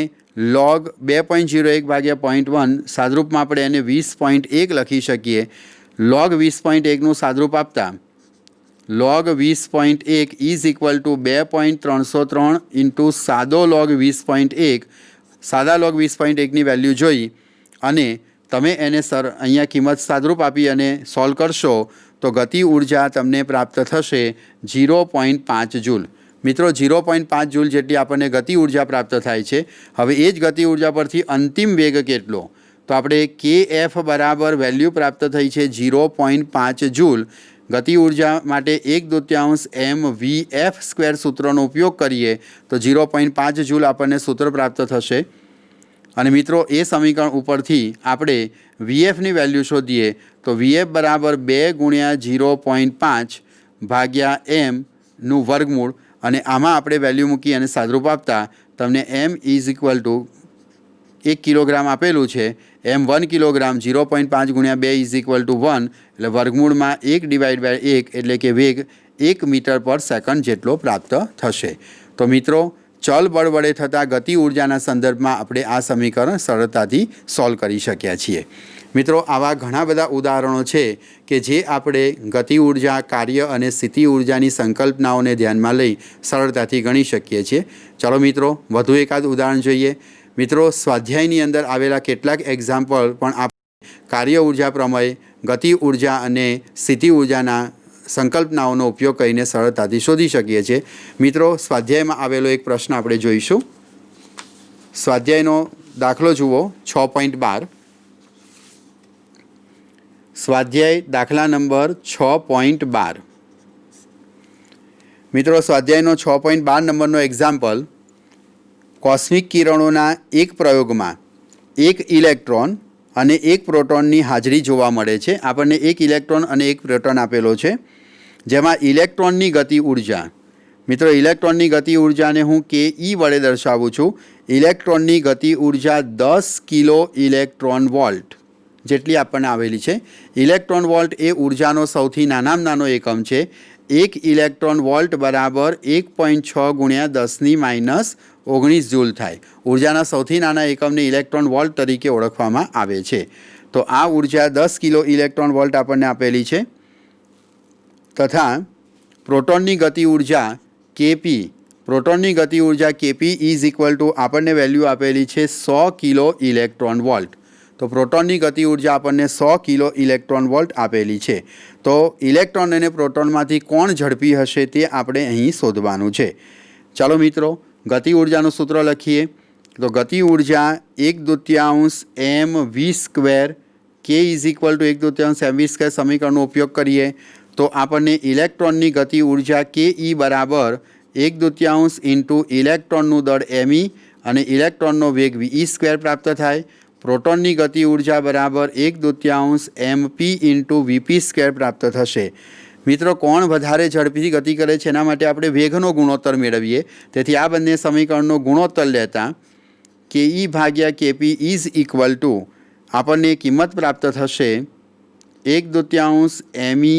log 2.01 ભાગ્યા 0.1 સાદરૂપમાં આપણે એને 20.1 લખી શકીએ. log 20.1નું સાદરૂપ આપતા log 20.1 is equal two 2.303 into સાદો log 20.1. સાદા log 20.1ની વેલ્યુ જોઈ અને તમે એને અહીંયા કિંમત સાદરૂપ આપી અને સોલ્વ કરશો તો ગતિ ઉર્જા તમને પ્રાપ્ત થશે 0.5 જૂલ. મિત્રો 0.5 જૂલ જેટલી આપણને ગતિ ઉર્જા પ્રાપ્ત થાય છે। હવે એ જ ગતિ ઉર્જા પરથી અંતિમ વેગ કેટલો, તો આપણે KF બરાબર વેલ્યુ પ્રાપ્ત થઈ છે 0.5 જૂલ। ગતિ ઉર્જા માટે 1/2 mvf² સૂત્રનો ઉપયોગ કરીએ તો 0.5 જૂલ આપણને સૂત્ર પ્રાપ્ત થશે। અને મિત્રો એ સમીકરણ ઉપરથી આપણે વીએફની વેલ્યુ શોધીએ તો વીએફ બરાબર 2 ગુણ્યા 0.5 ભાગ્યા એમનું વર્ગમૂળ, અને આમાં આપણે વેલ્યુ મૂકી અને સાદરૂપ આપતા તમને m = 1 કિલોગ્રામ આપેલું છે। m 1 કિલોગ્રામ 0.5 ગુણ્યા 2 = 1, એટલે વર્ગમૂળમાં 1/1 એટલે કે વેગ 1 મીટર પર સેકન્ડ જેટલો પ્રાપ્ત થશે। તો મિત્રો ચલ બળ વડે થતા ગતિ ઉર્જાના સંદર્ભમાં આપણે આ સમીકરણ સરળતાથી સોલ્વ કરી શક્યા છીએ। મિત્રો આવા ઘણા બધા ઉદાહરણો છે કે જે આપણે ગતિ ઉર્જા, કાર્ય અને સ્થિતિ ઉર્જાની સંકલ્પનાઓને ધ્યાનમાં લઈ સરળતાથી ગણી શકીએ છીએ। ચાલો મિત્રો વધુ એકાદ ઉદાહરણ જોઈએ। મિત્રો સ્વાધ્યાયની અંદર આવેલા કેટલાક એક્ઝામ્પલ પણ આપણે કાર્ય ઉર્જા પ્રમેય, ગતિ ઉર્જા અને સ્થિતિ ઉર્જાના સંકલ્પનાઓનો ઉપયોગ કરીને સરળતાથી શોધી શકીએ છીએ। મિત્રો સ્વાધ્યાયમાં આવેલો એક પ્રશ્ન આપણે જોઈશું। સ્વાધ્યાયનો દાખલો જુઓ 6.12। સ્વાધ્યાય દાખલા નંબર 6.12। મિત્રો સ્વાધ્યાયનો 6.12 નંબરનો એક્ઝામ્પલ, કોસ્મિક કિરણોના એક પ્રયોગમાં એક ઇલેક્ટ્રોન અને એક પ્રોટોનની હાજરી જોવા મળે છે। આપણને એક ઇલેક્ટ્રોન અને એક પ્રોટોન આપેલો છે, જેમાં ઇલેક્ટ્રોનની ગતિ ઉર્જા, મિત્રો ઇલેક્ટ્રોનની ગતિ ઉર્જાને હું ke વડે દર્શાવું છું। ઇલેક્ટ્રોનની ગતિ ઉર્જા 10 કિલો ઇલેક્ટ્રોન વોલ્ટ જેટલી આપણને આવેલી છે। ઇલેક્ટ્રોન વોલ્ટ એ ઉર્જાનો સૌથી નાનામાં નાનો એકમ છે। 1 ઇલેક્ટ્રોન વોલ્ટ બરાબર 1.6 ગુણ્યા 10⁻⁹ જૂલ થાય। ઉર્જાના સૌથી નાના એકમને ઇલેક્ટ્રોન વોલ્ટ તરીકે ઓળખવામાં આવે છે। તો આ ઉર્જા 10 કિલો ઇલેક્ટ્રોન વોલ્ટ આપણને આપેલી છે, તથા પ્રોટોનની ગતિ ઉર્જા Kp, પ્રોટોનની ગતિ ઉર્જા Kp = આપણને વેલ્યુ આપેલી છે 100 કિલો ઇલેક્ટ્રોન વોલ્ટ। તો પ્રોટોનની ગતિ ઉર્જા આપણને 100 કિલો ઇલેક્ટ્રોન વોલ્ટ આપેલી છે। તો ઇલેક્ટ્રોન અને પ્રોટોનમાંથી કોણ ઝડપી હશે તે આપણે અહીં શોધવાનું છે। ચાલો મિત્રો ગતિ ઉર્જાનું સૂત્ર લખીએ તો ગતિ ઉર્જા 1/2 mv², k = 1/2 mv² સમીકરણનો ઉપયોગ કરીએ તો આપણને ઇલેક્ટ્રોનની ગતિ ઉર્જા ke બરાબર 1/2 ઇલેક્ટ્રોનનું દળ me અને ઇલેક્ટ્રોનનો વેગ ve² પ્રાપ્ત થાય। પ્રોટોનની ગતિ ઉર્જા બરાબર 1/2 mp × vp² પ્રાપ્ત થશે। મિત્રો કોણ વધારે ઝડપી ગતિ કરે છે એના માટે આપણે વેગનો ગુણોત્તર મેળવીએ। તેથી આ બંને સમીકરણનો ગુણોત્તર લેતા ke ભાગ્યા kp = આપણને કિંમત પ્રાપ્ત થશે 1/2 me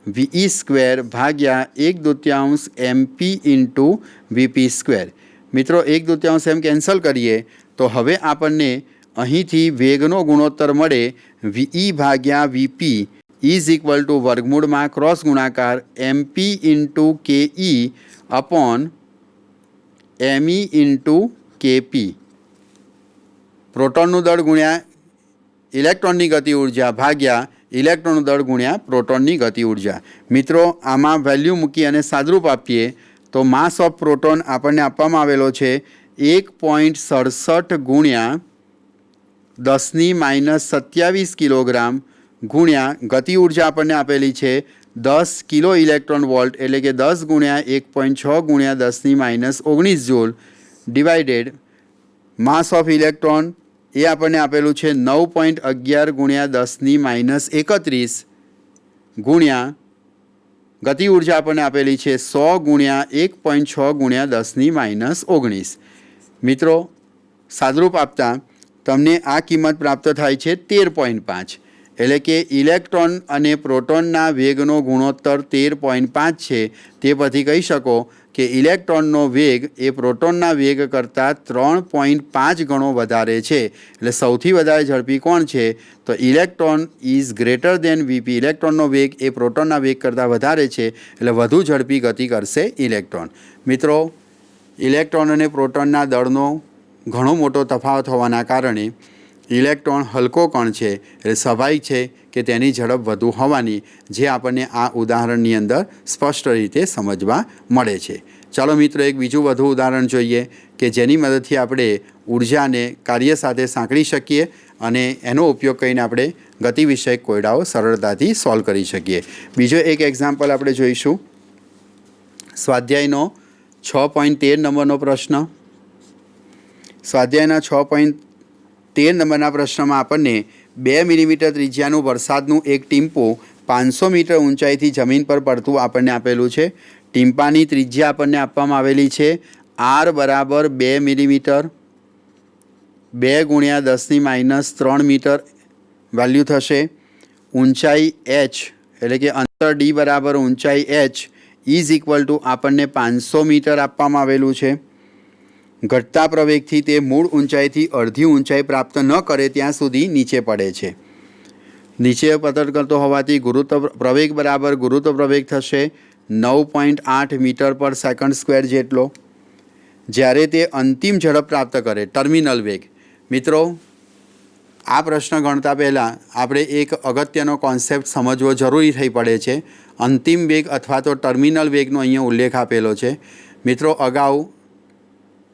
ve² ભાગ્યા 1/2 mp × vp²। મિત્રો 1/2 એમ કેન્સલ કરીએ તો હવે આપણને અહીંથી વેગનો ગુણોત્તર મળે ve ભાગ્યા vp = વર્ગમૂળમાં ક્રોસ ગુણાકાર mp × ke / me × kp, પ્રોટોનનું દળ ગુણ્યા ઇલેક્ટ્રોનની ગતિ ઉર્જા ભાગ્યા ઇલેક્ટ્રોનનું દળ ગુણ્યા પ્રોટોનની ગતિ ઉર્જા। મિત્રો આમાં વેલ્યુ મૂકી અને સાદરૂપ આપીએ તો માસ ઓફ પ્રોટોન આપણને આપવામાં આવેલો છે 1.67 ગુણ્યા 10⁻27 કિલોગ્રામ ગુણ્યા ગતિ ઉર્જા આપણને આપેલી છે 10 કિલો ઇલેક્ટ્રોન વોલ્ટ એટલે કે 10 ગુણ્યા 1.6 ગુણ્યા 10⁻19 joule divided mass of electron એ આપણને આપેલું છે 9.11 ગુણ્યા 10⁻31 ગુણ્યા ગતિ ઉર્જા આપણને આપેલી છે 100 ગુણ્યા 1.6 ગુણ્યા 10⁻19। મિત્રો સાદરૂપ આપતા તમને આ કિંમત પ્રાપ્ત થાય છે 13.5, એટલે કે ઇલેક્ટ્રોન અને પ્રોટોનના વેગનો ગુણોત્તર 13.5 છે। તે પરથી કહી શકો કે ઇલેક્ટ્રોનનો વેગ એ પ્રોટોનના વેગ કરતાં 3.5 ગણો વધારે છે। એટલે સૌથી વધારે ઝડપી કોણ છે તો electron is greater than VP, ઇલેક્ટ્રોનનો વેગ એ પ્રોટોનના વેગ કરતાં વધારે છે, એટલે વધુ ઝડપી ગતિ કરશે ઇલેક્ટ્રોન। મિત્રો ઇલેક્ટ્રોન અને પ્રોટોનના દળનો ઘણો મોટો તફાવત હોવાના કારણે ઇલેક્ટ્રોન હલકો કણ છે, એટલે સ્વાભાવિક છે કે તેની ઝડપ વધુ હોવાની, જે આપણને આ ઉદાહરણની અંદર સ્પષ્ટ રીતે સમજવા મળે છે। ચાલો મિત્રો એક બીજું વધુ ઉદાહરણ જોઈએ કે જેની મદદથી આપણે ઉર્જાને કાર્ય સાથે સાંકળી શકીએ અને એનો ઉપયોગ કરીને આપણે ગતિ વિષયક કોયડાઓ સરળતાથી સોલ્વ કરી શકીએ. બીજો એક એક્ઝામ્પલ આપણે જોઈશું. સ્વાધ્યાયનો 6.13 નંબરનો પ્રશ્ન. સ્વાધ્યાયના 6.13 નંબરના પ્રશ્નમાં આપણને 2 મિલીમીટર ત્રિજ્યાનું વરસાદનું એક ટીમ્પું 500 મીટર ઊંચાઈથી જમીન પર પડતું આપણને આપેલું છે. ટીમ્પાની ત્રિજ્યા આપણને આપવામાં આવેલી છે r બરાબર 2 મિલીમીટર, 2 ગુણ્યા 10⁻³ મીટર વેલ્યુ થશે. ઊંચાઈ h એટલે કે અંતર d બરાબર ઊંચાઈ h ઇઝ ઇક્વલ ટુ આપણને 500 મીટર આપવામાં આવેલું છે. ઘટતા પ્રવેગથી તે મૂળ ઊંચાઈથી અડધી ઊંચાઈ પ્રાપ્ત ન કરે ત્યાં સુધી નીચે પડે છે. નીચે પતન કરતો હોવાથી પ્રવેગ બરાબર ગુરુત્વ પ્રવેગ થશે 9.8 મીટર પર સેકન્ડ સ્ક્વેર જેટલો. જ્યારે તે અંતિમ ઝડપ પ્રાપ્ત કરે ટર્મિનલ વેગ. મિત્રો આ પ્રશ્ન ગણતા પહેલાં આપણે એક અગત્યનો કોન્સેપ્ટ સમજવો જરૂરી થઈ પડે છે. અંતિમ વેગ અથવા તો ટર્મિનલ વેગનો અહીંયા ઉલ્લેખ આપેલો છે. મિત્રો અગાઉ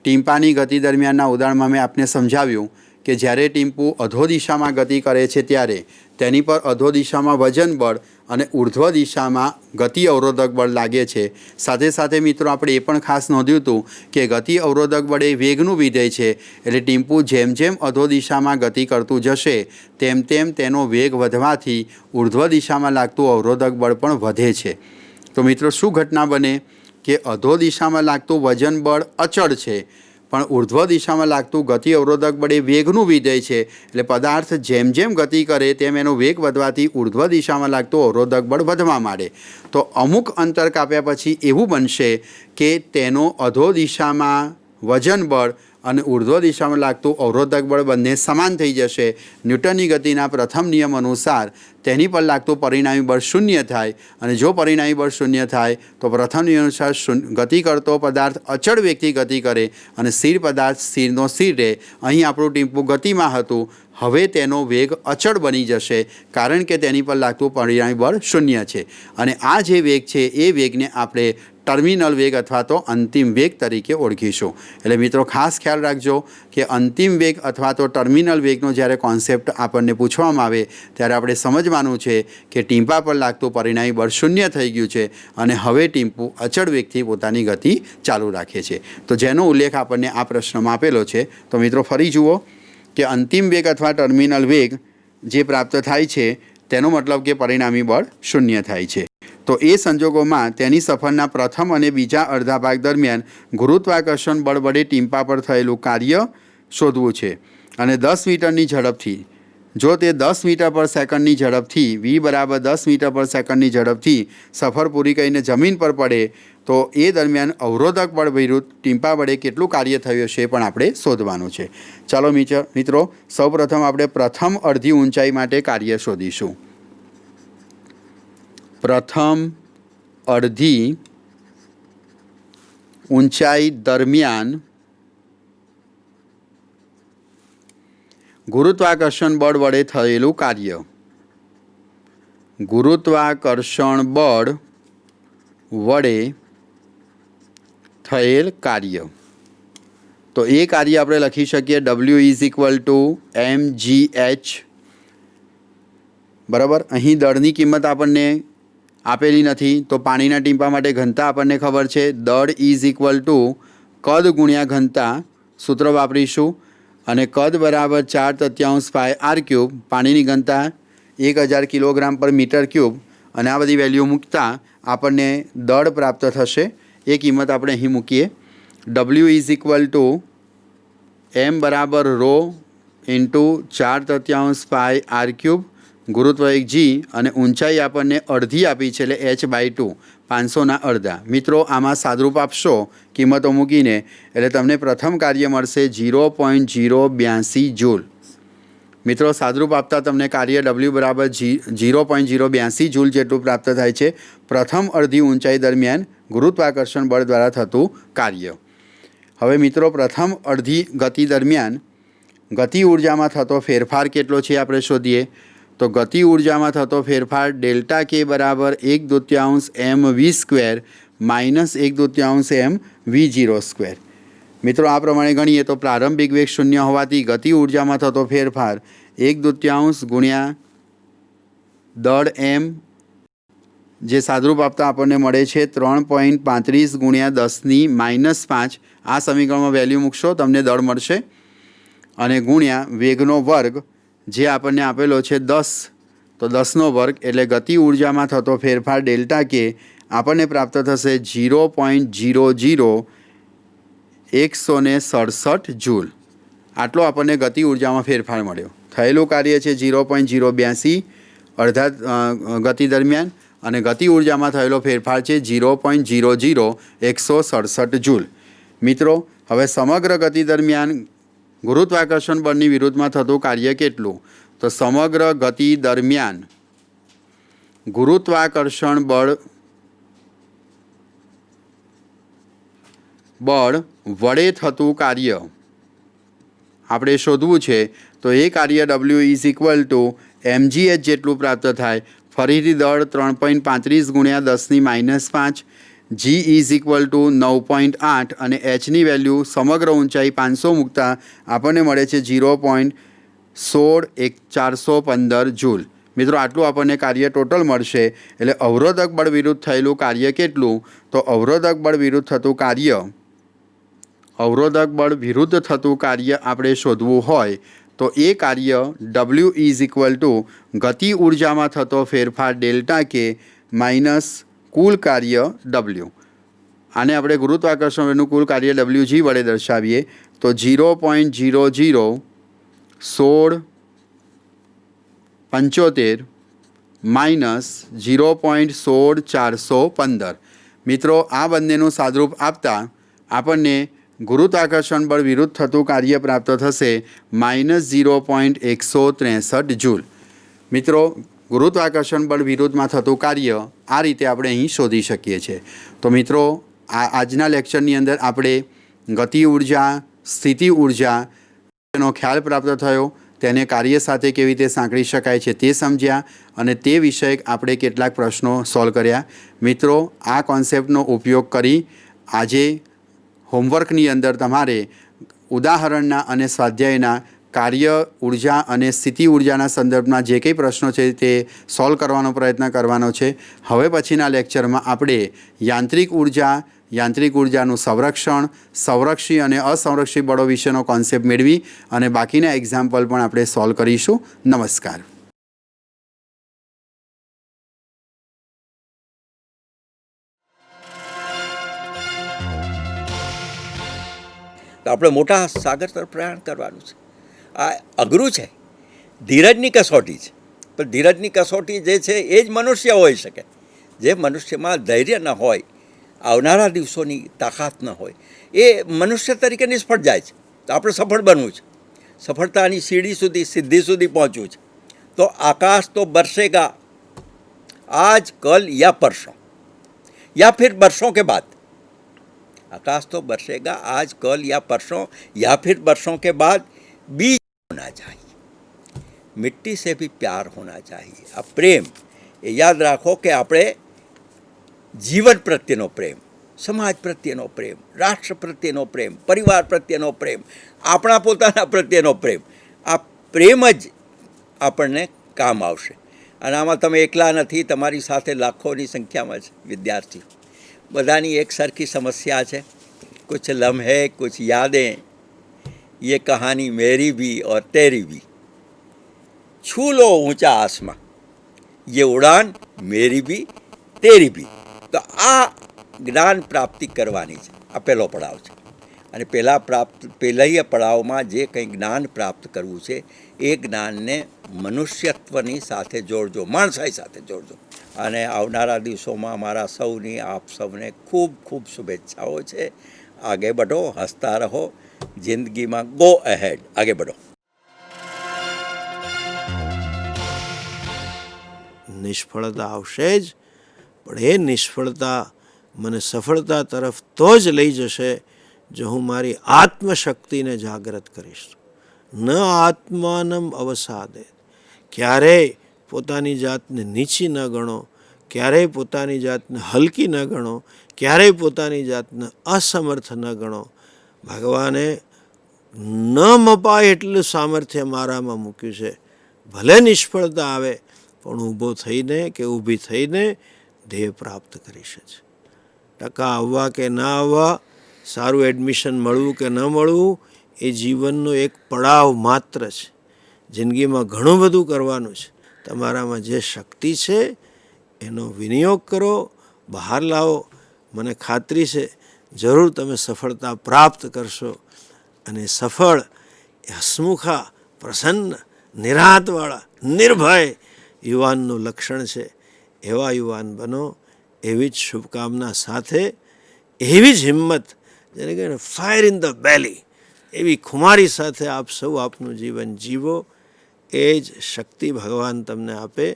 ટીમ્પાની ગતિ દરમિયાનના ઉદાહરણમાં મેં આપને સમજાવ્યું કે જ્યારે ટીમ્પુ અધો દિશામાં ગતિ કરે છે ત્યારે તેની પર અધો દિશામાં વજન બળ અને ઉર્ધ્વ દિશામાં ગતિ અવરોધક બળ લાગે છે. સાથે સાથે મિત્રો આપણે એ પણ ખાસ નોંધ્યું હતું કે ગતિ અવરોધક બળ એ વેગનું વિધેય છે. એટલે ટીમ્પુ જેમ જેમ અધો દિશામાં ગતિ કરતું જશે તેમ તેમ તેનો વેગ વધવાથી ઉર્ધ્વ દિશામાં લાગતું અવરોધક બળ પણ વધે છે. તો મિત્રો શું ઘટના બને કે અધો દિશામાં લાગતું વજન બળ અચળ છે પણ ઉર્ધ્વ દિશામાં લાગતું ગતિ અવરોધક બળ એ વેગનું વિધેય છે. એટલે પદાર્થ જેમ જેમ ગતિ કરે તેમ એનો વેગ વધવાથી ઉર્ધ્વ દિશામાં લાગતું અવરોધક બળ વધવા માંડે. તો અમુક અંતર કાપ્યા પછી એવું બનશે કે તેનો અધો દિશામાં વજન બળ અને ઉર્ધ્વ દિશામાં લાગતું અવરોધક બળ બંને સમાન થઈ જશે. ન્યૂટનની ગતિના પ્રથમ નિયમ અનુસાર તેની પર લાગતું પરિણામી બળ શૂન્ય થાય અને જો પરિણામી બળ શૂન્ય થાય તો પ્રથમ નિયમ અનુસાર ગતિ કરતો પદાર્થ અચળ વેગથી ગતિ કરે અને સ્થિર પદાર્થ સ્થિરનો સ્થિર રહે. અહીં આપણું ટીમ્પુ ગતિમાં હતું, હવે તેનો વેગ અચળ બની જશે કારણ કે તેની પર લાગતું પરિણામી બળ શૂન્ય છે. અને આ જે વેગ છે એ વેગને આપણે ટર્મિનલ વેગ અથવા તો અંતિમ વેગ તરીકે ઓળખીશું. એટલે મિત્રો ખાસ ખ્યાલ રાખજો કે અંતિમ વેગ અથવા તો ટર્મિનલ વેગનો જ્યારે કોન્સેપ્ટ આપણને પૂછવામાં આવે ત્યારે આપણે સમજવાનું છે કે ટીમ્પા પર લાગતું પરિણામી બળ શૂન્ય થઈ ગયું છે અને હવે ટીમ્પુ અચળ વેગથી પોતાની ગતિ ચાલુ રાખે છે. તો જેનો ઉલ્લેખ આપણને આ પ્રશ્નમાં આપેલો છે. તો મિત્રો ફરી જુઓ કે અંતિમ વેગ અથવા ટર્મિનલ વેગ જે પ્રાપ્ત થાય છે તેનો મતલબ કે પરિણામી બળ શૂન્ય થાય છે. તો એ સંજોગોમાં તેની સફરના પ્રથમ અને બીજા અડધા ભાગ દરમિયાન ગુરુત્વાકર્ષણ બળ વડે ટીમ્પા પર થયેલું કાર્ય શોધવું છે. અને 10 મીટરની ઝડપથી જો તે 10 મીટર પર સેકન્ડની ઝડપથી v બરાબર 10 મીટર પર સેકન્ડની ઝડપથી સફર પૂરી કરીને જમીન પર પડે તો એ દરમિયાન અવરોધક બળ વિરુદ્ધ ટીમ્પા વડે કેટલું કાર્ય થયું હશે પણ આપણે શોધવાનું છે. ચાલો મિત્રો સૌપ્રથમ આપણે પ્રથમ અડધી ઊંચાઈ માટે કાર્ય શોધીશું. પ્રથમ અડધી ઊંચાઈ દરમિયાન ગુરુત્વાકર્ષણ બળ વડે થયેલું કાર્ય. ગુરુત્વાકર્ષણ બળ વડે થયેલ કાર્ય. તો એ કાર્ય આપણે લખી શકીએ W is equal two mgh. બરાબર. અહીં દળની કિંમત આપણને આપેલી નથી તો પાણીના ટીમ્પા માટે ઘનતા આપણને ખબર છે. દળ ઇઝ ઇક્વલ ટુ કદ ગુણ્યા ઘનતા સૂત્ર વાપરીશું અને કદ બરાબર 4/3 પાય r³. પાણીની ઘનતા 1000 કિલોગ્રામ પર મીટર ક્યુબ અને આ બધી વેલ્યુ મૂકતા આપણને દળ પ્રાપ્ત થશે. એ કિંમત આપણે અહીં મૂકીએ. W is equal two m બરાબર ρ ઇન્ટુ 4/3 પાય r³ ગુરુત્વ એક g અને ઊંચાઈ આપણને અડધી આપી છે એટલે h/2 500ના અડધા. મિત્રો આમાં સાદરૂપ આપશો કિંમતો મૂકીને એટલે તમને પ્રથમ કાર્ય મળશે 0.082 જૂલ. મિત્રો સાદરૂપ આપતા તમને કાર્ય W બરાબર 0.082 જૂલ જેટલું પ્રાપ્ત થાય છે પ્રથમ અડધી ઊંચાઈ દરમિયાન ગુરુત્વાકર્ષણ બળ દ્વારા થતું કાર્ય. હવે મિત્રો પ્રથમ અડધી ગતિ દરમિયાન ગતિ ઉર્જામાં થતો ફેરફાર કેટલો છે આપણે શોધીએ. તો ગતિ ઉર્જામાં થતો ફેરફાર ડેલ્ટા k બરાબર 1/2 mv² -1/2 m v0². મિત્રો આ પ્રમાણે ગણીએ તો પ્રારંભિક વેગ શૂન્ય હોવાથી ગતિ ઉર્જામાં થતો ફેરફાર 1/2 ગુણ્યા દળ m, જે સાદરૂપ આપતા આપણને મળે છે 3.35 ગુણ્યા 10⁻⁵. આ સમીકરણમાં વેલ્યુ મૂકશો તમને દળ મળશે, અને ગુણ્યા વેગનો વર્ગ જે આપણને આપેલો છે 10, તો 10નો વર્ગ એટલે ગતિ ઉર્જામાં થતો ફેરફાર ડેલ્ટા કે આપણને પ્રાપ્ત થશે 0.00167 જૂલ. આટલો આપણને ગતિ ઉર્જામાં ફેરફાર મળ્યો. થયેલું કાર્ય છે 0.082 અડધા ગતિ દરમિયાન, અને ગતિ ઉર્જામાં થયેલો ફેરફાર છે 0.00167 જૂલ. મિત્રો હવે સમગ્ર ગતિ દરમિયાન ગુરુત્વાકર્ષણ બળની વિરુદ્ધમાં થતું કાર્ય કેટલું? તો સમગ્ર ગતિ દરમિયાન ગુરુત્વાકર્ષણ બળ વડે થતું કાર્ય આપણે શોધવું છે. તો એ કાર્ય W = mgh જેટલું પ્રાપ્ત થાય. ફરીથી દળ 3.35 ગુણ્યા 10⁻⁵, g = 9.8, અને hની વેલ્યુ સમગ્ર ઊંચાઈ 500 મૂકતા આપણને મળે છે 0.16415 જૂલ. મિત્રો આટલું આપણને કાર્ય ટોટલ મળશે. એટલે અવરોધક બળ વિરુદ્ધ થયેલું કાર્ય કેટલું? તો અવરોધક બળ વિરુદ્ધ થતું કાર્ય આપણે શોધવું હોય તો એ કાર્ય W = ગતિ ઉર્જામાં થતો ફેરફાર ડેલ્ટા કે માઇનસ કુલ કાર્ય W. આને આપણે ગુરુત્વાકર્ષણનું કુલ કાર્ય WG વડે દર્શાવીએ તો 0.001675 માઇનસ 0.16415. મિત્રો આ બંનેનું સાદરૂપ આપતા આપણને ગુરુત્વાકર્ષણ બળ વિરુદ્ધ થતું કાર્ય પ્રાપ્ત થશે -0.163 જૂલ. મિત્રો ગુરુત્વાકર્ષણ બળ વિરુદ્ધમાં થતું કાર્ય આ રીતે આપણે અહીં શોધી શકીએ છીએ. તો મિત્રો આજના લેક્ચરની અંદર આપણે ગતિ ઉર્જા, સ્થિતિ ઉર્જાનો ખ્યાલ પ્રાપ્ત થયો, તેને કાર્ય સાથે કેવી રીતે સાંકળી શકાય છે તે સમજ્યા, અને તે વિષયક આપણે કેટલાક પ્રશ્નો સોલ્વ કર્યા. મિત્રો આ કોન્સેપ્ટનો ઉપયોગ કરી આજે હોમવર્કની અંદર તમારે ઉદાહરણના અને સ્વાધ્યાયના કાર્ય ઉર્જા અને સ્થિતિ ઉર્જાના સંદર્ભમાં જે કંઈ પ્રશ્નો છે તે સોલ્વ કરવાનો પ્રયત્ન કરવાનો છે. હવે પછીના લેક્ચરમાં આપણે યાંત્રિક ઉર્જાનું સંરક્ષણ, સંરક્ષી અને અસંરક્ષી બળો વિશેનો કોન્સેપ્ટ મેળવી અને બાકીના એક્ઝામ્પલ પણ આપણે સોલ્વ કરીશું. નમસ્કાર. તો આપણે મોટા સાગર તરફ પ્રયાણ કરવાનું છે. આ અઘરું છે, ધીરજની કસોટી છે. પણ ધીરજની કસોટી જે છે એ જ મનુષ્ય હોઈ શકે. જે મનુષ્યમાં ધૈર્ય ન હોય, આવનારા દિવસોની તાકાત ન હોય, એ મનુષ્ય તરીકે નિષ્ફળ જાય છે. તો આપણે સફળ બનવું છે, સફળતાની સીડી સુધી, સિદ્ધિ સુધી પહોંચવું છે. તો આકાશ તો બરસેગા आज कल या परसों, या फिर बरसों के बाद. आकाश तो बरसेगा आज कल या परसों, या फिर बरसों के बाद. बीज होना चाहिए, मिट्टी से भी प्यार होना चाहिए. अब प्रेम ये याद રાખો કે આપણે જીવન પ્રત્યેનો પ્રેમ, સમાજ પ્રત્યેનો પ્રેમ, રાષ્ટ્ર પ્રત્યેનો પ્રેમ, પરિવાર પ્રત્યેનો પ્રેમ, આપણા પોતાના પ્રત્યેનો પ્રેમ, આ પ્રેમ જ આપણને કામ આવશે. અને આમાં તમે એકલા નથી, તમારી સાથે લાખોની સંખ્યામાં છે વિદ્યાર્થી. બધાની એક સરખી સમસ્યા છે. कुछ लम्हे कुछ यादें, ये कहानी मेरी भी और तेरी भी. छू लो ऊंचा आसमां, ये उड़ान मेरी भी तेरी भी. તો આ જ્ઞાન પ્રાપ્તિ કરવાની છે. આ પહેલો પડાવ છે. અને પહેલા પડાવમાં જે કંઈ જ્ઞાન પ્રાપ્ત કરવું છે એ જ્ઞાનને મનુષ્યત્વની સાથે જોડજો, માણસાઈ સાથે જોડજો. અને આવનારા દિવસોમાં મારા સૌની, આપ સૌને ખૂબ ખૂબ શુભેચ્છાઓ છે. આગે બઢો, હસતા રહો, જિંદગીમાં ગો અહેડ, આગે બઢો. નિષ્ફળતા આવશે જ, પણ એ નિષ્ફળતા મને સફળતા તરફ તો જ લઈ જશે જો હું મારી આત્મશક્તિને જાગૃત કરીશ. ન આત્માનમ અવસાદે, ક્યારેય પોતાની જાતને નીચી ન ગણો, ક્યારેય પોતાની જાતને હલકી ન ગણો. ક્યારેય પોતાની જાતને અસમર્થ ન ગણો. ભગવાને ન મપાય એટલું સામર્થ્ય મારામાં મૂક્યું છે. ભલે નિષ્ફળતા આવે પણ ઊભો થઈને કે ઊભી થઈને ધ્યેય પ્રાપ્ત કરીશ જ. ટકા આવવા કે ના આવવા, સારું એડમિશન મળવું કે ન મળવું, એ જીવનનો એક પડાવ માત્ર છે. જિંદગીમાં ઘણું બધું કરવાનું છે. તમારામાં જે શક્તિ છે એનો વિનિયોગ કરો, બહાર લાવો. મને ખાતરી છે જરૂર તમે સફળતા પ્રાપ્ત કરશો. અને સફળ એ હસમુખા, પ્રસન્ન, નિરાંતવાળા, નિર્ભય યુવાનનું લક્ષણ છે. એવા યુવાન બનો, એવી જ શુભકામના સાથે, એવી જ હિંમત, જેને કહેવાય ફાયર ઇન ધ બેલી, એવી ખુમારી સાથે આપ સૌ આપનું જીવન જીવો. એ જ શક્તિ ભગવાન તમને આપે,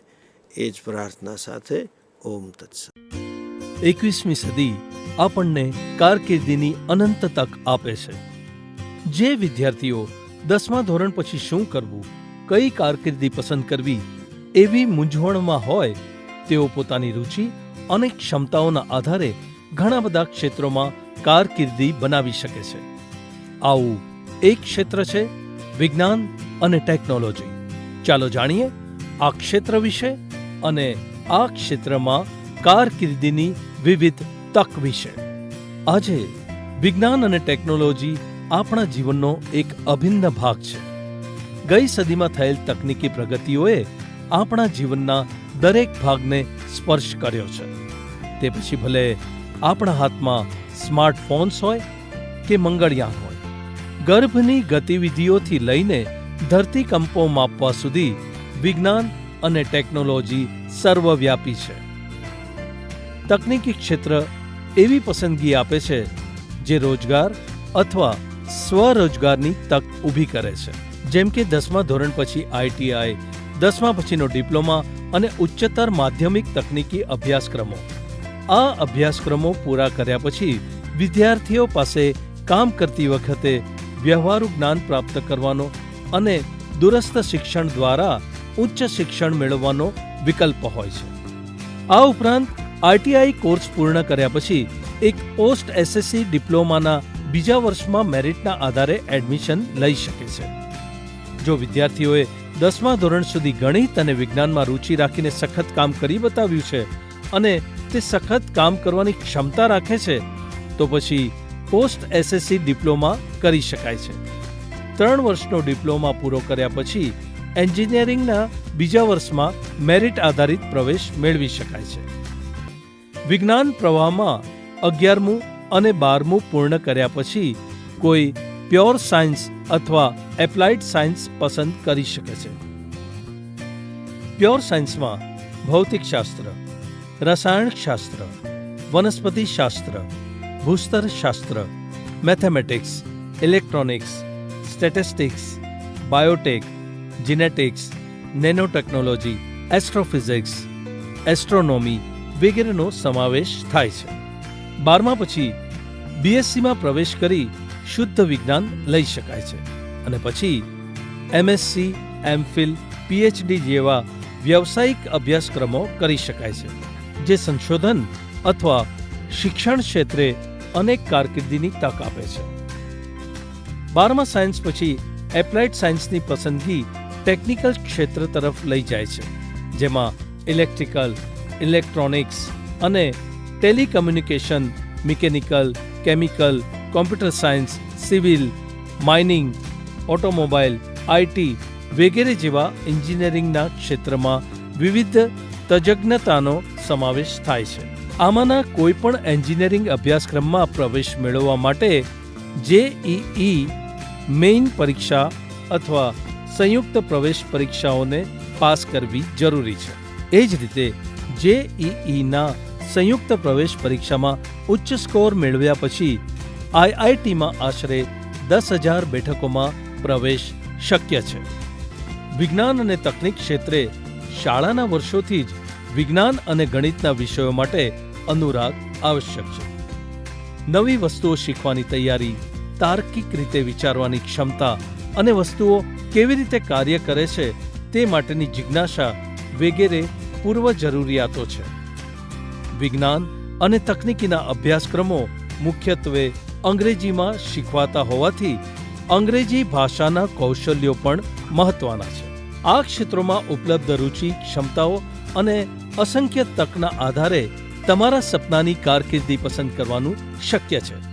એ જ પ્રાર્થના સાથે. ઓમ તત્સત. 21મી સદી આપણને કારકિર્દીની અનંત તક આપે છે. જે વિદ્યાર્થીઓ 10મા ધોરણ પછી શું કરવું, કઈ કારકિર્દી પસંદ કરવી એવી મૂંઝવણમાં હોય, તેઓ પોતાની રુચિ અને ક્ષમતાઓના આધારે ઘણા બધા ક્ષેત્રોમાં કારકિર્દી બનાવી શકે છે. આવું એક ક્ષેત્ર છે વિજ્ઞાન અને ટેકનોલોજી. ચાલો જાણીએ આ ક્ષેત્ર વિશે અને આ ક્ષેત્રમાં કારકિર્દીની વિવિધ તક વિશે. આજે વિજ્ઞાન અને ટેકનોલોજી આપણા જીવનનો એક અભિન્ન ભાગ છે. ગઈ સદીમાં થયેલ તકનીકી પ્રગતિઓએ આપણા જીવનના દરેક ભાગને સ્પર્શ કર્યો છે. તે પછી ભલે આપણા હાથમાં સ્માર્ટફોન્સ હોય કે મંગળયાન હોય, ગર્ભની ગતિવિધિઓથી લઈને ધરતીકંપો માપવા સુધી વિજ્ઞાન અને ટેકનોલોજી સર્વવ્યાપી છે. તકનીકી ક્ષેત્ર એવી પસંદગી આપે છે જે રોજગાર અથવા સ્વરોજગારની તક ઊભી કરે છે. જેમ કે 10મા ધોરણ પછી ITI, 10મા પછીનો ડિપ્લોમા અને ઉચ્ચતર માધ્યમિક તકનીકી અભ્યાસક્રમો. આ અભ્યાસક્રમો પૂરા કર્યા પછી વિદ્યાર્થીઓ પાસે કામ કરતી વખતે વ્યવહારુ જ્ઞાન પ્રાપ્ત કરવાનો અને દૂરસ્થ શિક્ષણ દ્વારા ઉચ્ચ શિક્ષણ મેળવવાનો વિકલ્પ હોય છે. આ ઉપરાંત ITI કોર્સ પૂર્ણ કર્યા પછી એક પોસ્ટ SSC ડિપ્લોમાના બીજા વર્ષમાં મેરિટના આધારે એડમિશન લઈ શકે છે. જો વિદ્યાર્થીઓએ 10મા ધોરણ સુધી ગણિત અને વિજ્ઞાનમાં રુચિ રાખીને સખત કામ કરી બતાવ્યું છે અને તે સખત કામ કરવાની ક્ષમતા રાખે છે, તો પછી પોસ્ટ SSC ડિપ્લોમા કરી શકાય છે. 3 વર્ષનો ડિપ્લોમા પૂરો કર્યા પછી એન્જિનિયરિંગના બીજા વર્ષમાં મેરિટ આધારિત પ્રવેશ મેળવી શકાય છે. વિજ્ઞાન પ્રવાહમાં 11મું અને 12મું પૂર્ણ કર્યા પછી કોઈ પ્યોર સાયન્સ અથવા એપ્લાઇડ સાયન્સ પસંદ કરી શકે છે. પ્યોર સાયન્સમાં ભૌતિકશાસ્ત્ર, રસાયણશાસ્ત્ર, વનસ્પતિશાસ્ત્ર, ભૂસ્તરશાસ્ત્ર, mathematics, electronics, statistics, biotech, genetics, nanotechnology, astrophysics, astronomy વગેરેનો સમાવેશ થાય છે. 12મા પછી BScમાં પ્રવેશ કરી શુદ્ધ વિજ્ઞાન લઈ શકાય છે અને પછી MSc, MPhil, PhD જેવા વ્યવસાયિક અભ્યાસક્રમો કરી શકાય છે, જે સંશોધન અથવા શિક્ષણ ક્ષેત્રે અનેક કારકિર્દીની તક આપે છે. 12મા સાયન્સ પછી એપ્લાઇડ સાયન્સની પસંદગી ટેકનિકલ ક્ષેત્ર તરફ લઈ જાય છે, જેમાં ઇલેક્ટ્રિકલ, ઇલેક્ટ્રોનિક્સ અને telecommunication, mechanical, chemical, computer science, civil, mining, automobile, IT વગેરે જેવા એન્જિનિયરિંગના ક્ષેત્રમાં વિવિધ તજજ્ઞતાનો સમાવેશ થાય છે. આમાંના કોઈ પણ એન્જિનિયરિંગ અભ્યાસક્રમમાં પ્રવેશ મેળવવા માટે JEE મેઇન પરીક્ષા અથવા સંયુક્ત પ્રવેશ પરીક્ષાઓને પાસ કરવી જરૂરી છે. એ જ રીતે JEEના સંયુક્ત પ્રવેશ પરીક્ષામાં ઉચ્ચ સ્કોર મેળવ્યા પછી IITમાં આશરે 10,000 બેઠકોમાં પ્રવેશ શક્ય છે. વિજ્ઞાન અને તકનીક ક્ષેત્રે શાળાના વર્ષોથી જ વિજ્ઞાન અને ગણિતના વિષયો માટે અનુરાગ આવશ્યક છે. નવી વસ્તુઓ શીખવાની તૈયારી, તાર્કિક રીતે વિચારવાની ક્ષમતા અને વસ્તુઓ કેવી રીતે કાર્ય કરે છે તે માટેની જિજ્ઞાસા વગેરે પૂર્વ જરૂરિયાતો છે. વિજ્ઞાન અને તકનીકીના અભ્યાસક્રમો મુખ્યત્વે અંગ્રેજીમાં શીખવાતા હોવાથી અંગ્રેજી ભાષાના કૌશલ્યો પણ મહત્વના છે. આ ક્ષેત્રોમાં ઉપલબ્ધ રુચિ, ક્ષમતાઓ અને અસંખ્ય તકના આધારે તમારા સપનાની કારકિર્દી પસંદ કરવાનું શક્ય છે.